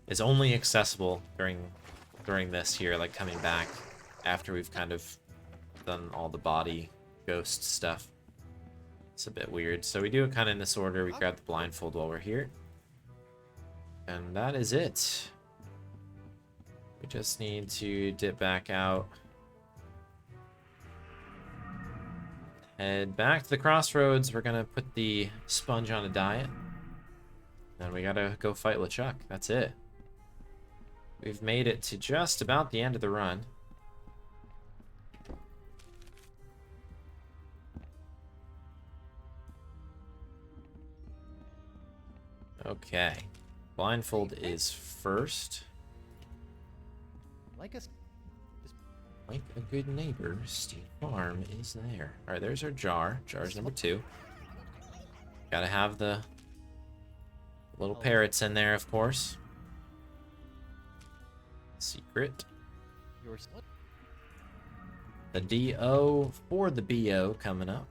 is only accessible during this here, like coming back after we've kind of done all the body ghost stuff. It's a bit weird. So we do it kind of in this order. We grab the blindfold while we're here. And that is it. We just need to dip back out. Head back to the crossroads. We're gonna put the sponge on a diet. Then we gotta go fight LeChuck. That's it. We've made it to just about the end of the run. Okay. Blindfold is first. Like us. Like a good neighbor, State Farm is there. Alright, there's our jar. Jar's number 2. Gotta have the little parrots in there, of course. Secret. The D.O. for the B.O. coming up.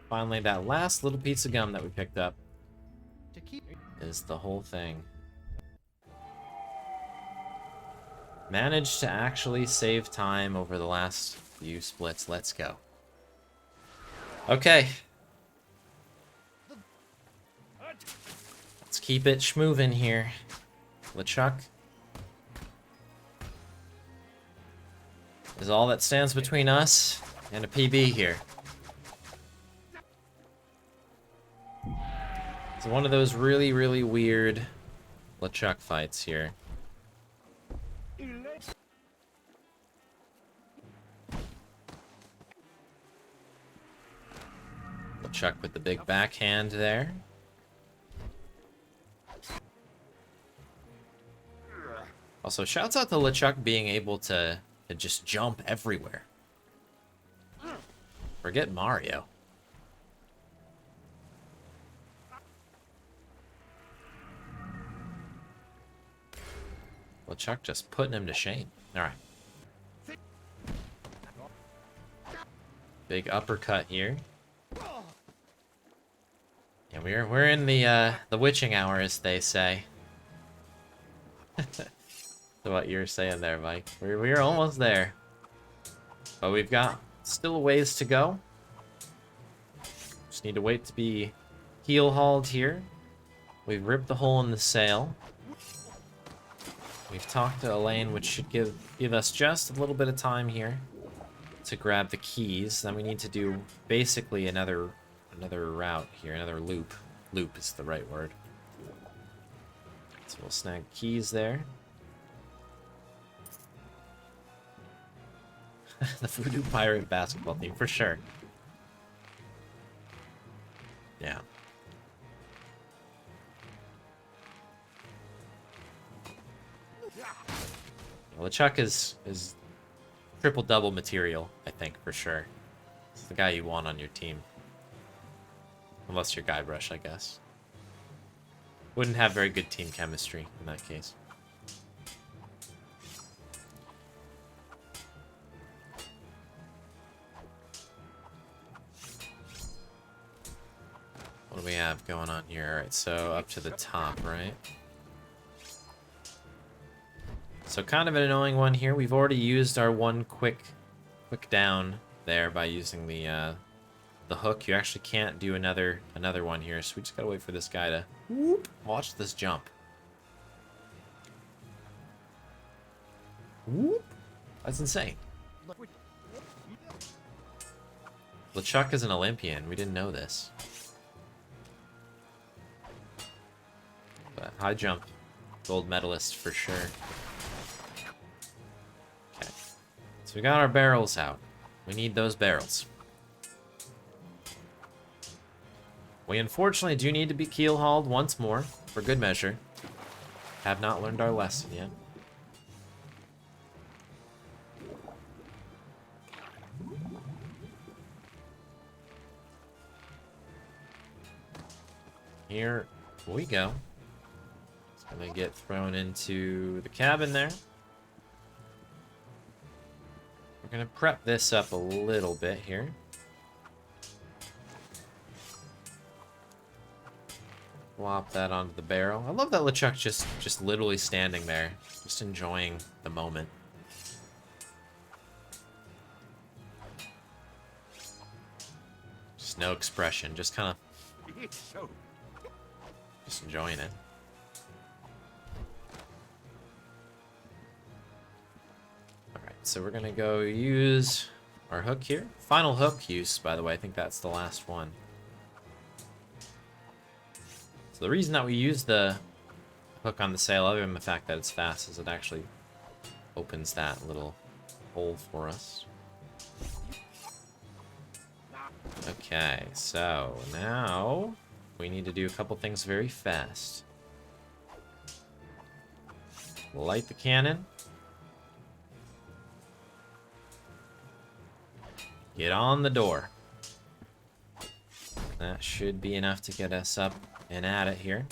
Finally, that last little piece of gum that we picked up is the whole thing. Managed to actually save time over the last few splits. Let's go. Okay. Let's keep it schmovin' here. LeChuck is all that stands between us and a PB here. It's one of those really, really weird LeChuck fights here. LeChuck with the big backhand there. Also, shouts out to LeChuck being able to just jump everywhere. Forget Mario. LeChuck just putting him to shame. Alright. Big uppercut here. Yeah, we're in the witching hour, as they say. So what you were saying there, Mike. We're almost there. But we've got still a ways to go. Just need to wait to be heel hauled here. We've ripped the hole in the sail. We've talked to Elaine, which should give us just a little bit of time here to grab the keys. Then we need to do basically another route here, another loop. Loop is the right word. So we'll snag keys there. The Voodoo Pirate basketball team, for sure. Yeah. LeChuck is triple-double material, I think, for sure. It's the guy you want on your team. Unless you're Guybrush, I guess. Wouldn't have very good team chemistry in that case. What do we have going on here? Alright, so up to the top, right? So kind of an annoying one here. We've already used our one quick down there by using the hook. You actually can't do another one here, so we just gotta wait for this guy to whoop. Watch this jump. Whoop. That's insane. LeChuck is an Olympian. We didn't know this. But high jump. Gold medalist for sure. Okay. So we got our barrels out. We need those barrels. We unfortunately do need to be keel hauled once more, for good measure. Have not learned our lesson yet. Here we go. It's gonna get thrown into the cabin there. We're gonna prep this up a little bit here. Flop that onto the barrel. I love that LeChuck's just literally standing there, just enjoying the moment. Just no expression, just kind of just enjoying it. Alright, so we're gonna go use our hook here. Final hook use, by the way, I think that's the last one. So the reason that we use the hook on the sail, other than the fact that it's fast, is it actually opens that little hole for us. Okay, so now we need to do a couple things very fast. Light the cannon. Get on the door. That should be enough to get us up and at it here.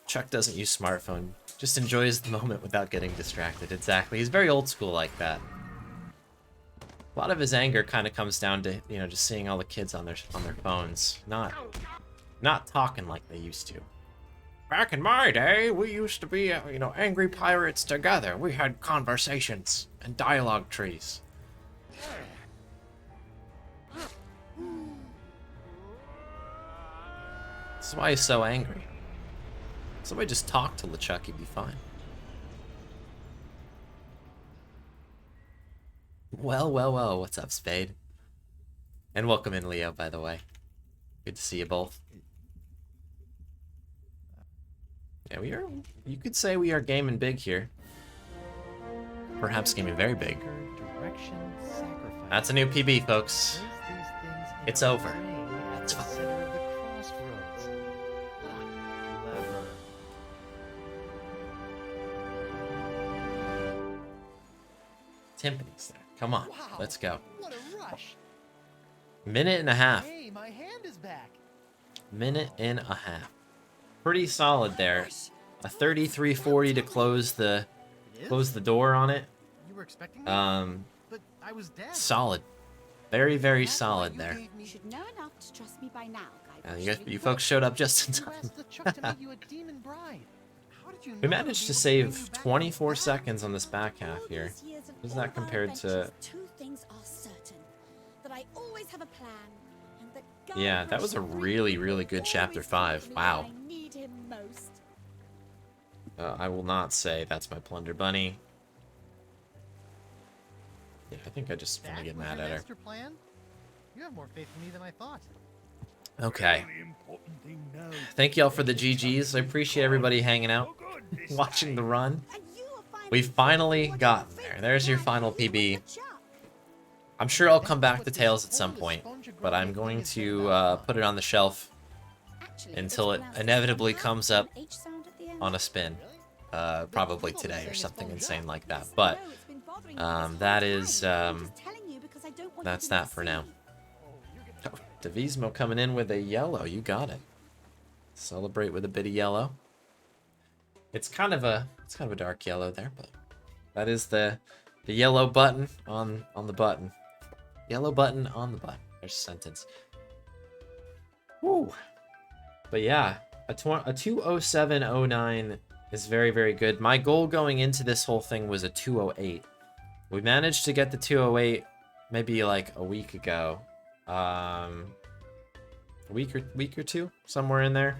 Chuck doesn't use smartphone, just enjoys the moment without getting distracted. Exactly. He's very old school like that. A lot of his anger kind of comes down to, you know, just seeing all the kids on their phones, not talking like they used to. Back in my day, we used to be, you know, angry pirates together. We had conversations and dialogue trees. That's why he's so angry. Somebody just talk to LeChuck, he'd be fine. Well, well, well, what's up, Spade? And welcome in, Leo, by the way. Good to see you both. Yeah, we are, you could say we are gaming big here. Perhaps gaming very big. That's a new PB, folks. It's over. It's fine. Timpani's there. Come on, Wow, let's go. What a rush. Minute and a half. Hey, my hand is back. Minute and a half. Pretty solid there. A 3340 to close the door on it. You were expecting me? But I was dead. Solid. Very, very solid there. You should know enough to trust me by now, Guy. You folks showed up just in You time. asked LeChuck to make you a demon bride. How did you know We I would managed be to able save bring you back 24 from seconds on this back half here. Is that compared to... Two things are certain. That I always have a plan. And that Yeah, that was a really, really good chapter 5. Wow. I need him most. I will not say that's my plunder bunny. Yeah, I think I just want to get mad at her. Master plan? You have more faith in me than I thought. Okay. The important thing now Thank y'all for the GGs. I appreciate everybody hanging out, for good this watching the time. run. And you will find We've finally gotten there. There's your final PB. I'm sure I'll come back to Tails at some point, but I'm going to put it on the shelf until it inevitably comes up on a spin. Probably today or something insane like that. But that is that's that for now. Oh, Devismo coming in with a yellow. You got it. Celebrate with a bit of yellow. It's kind of a dark yellow there, but that is the yellow button on the button. Yellow button on the button. There's a sentence. Woo. But yeah, a 20709 is very, very good. My goal going into this whole thing was a 208. We managed to get the 208 maybe like a week ago. A week or two, somewhere in there.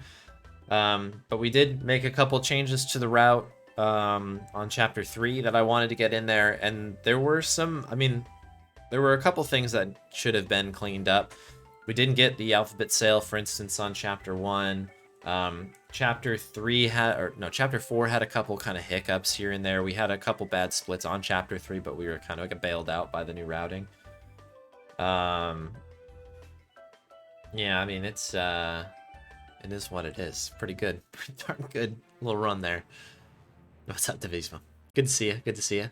But we did make a couple changes to the route on chapter 3 that I wanted to get in there, and there were some, I mean, there were a couple things that should have been cleaned up. We didn't get the alphabet sail, for instance, on chapter 1. Chapter 4 had a couple kind of hiccups here and there. We had a couple bad splits on chapter 3, but we were kind of bailed out by the new routing. Yeah, I mean, it is what it is. Pretty good. Pretty darn good. little run there. What's up, Divismo? Good to see you. Good to see you.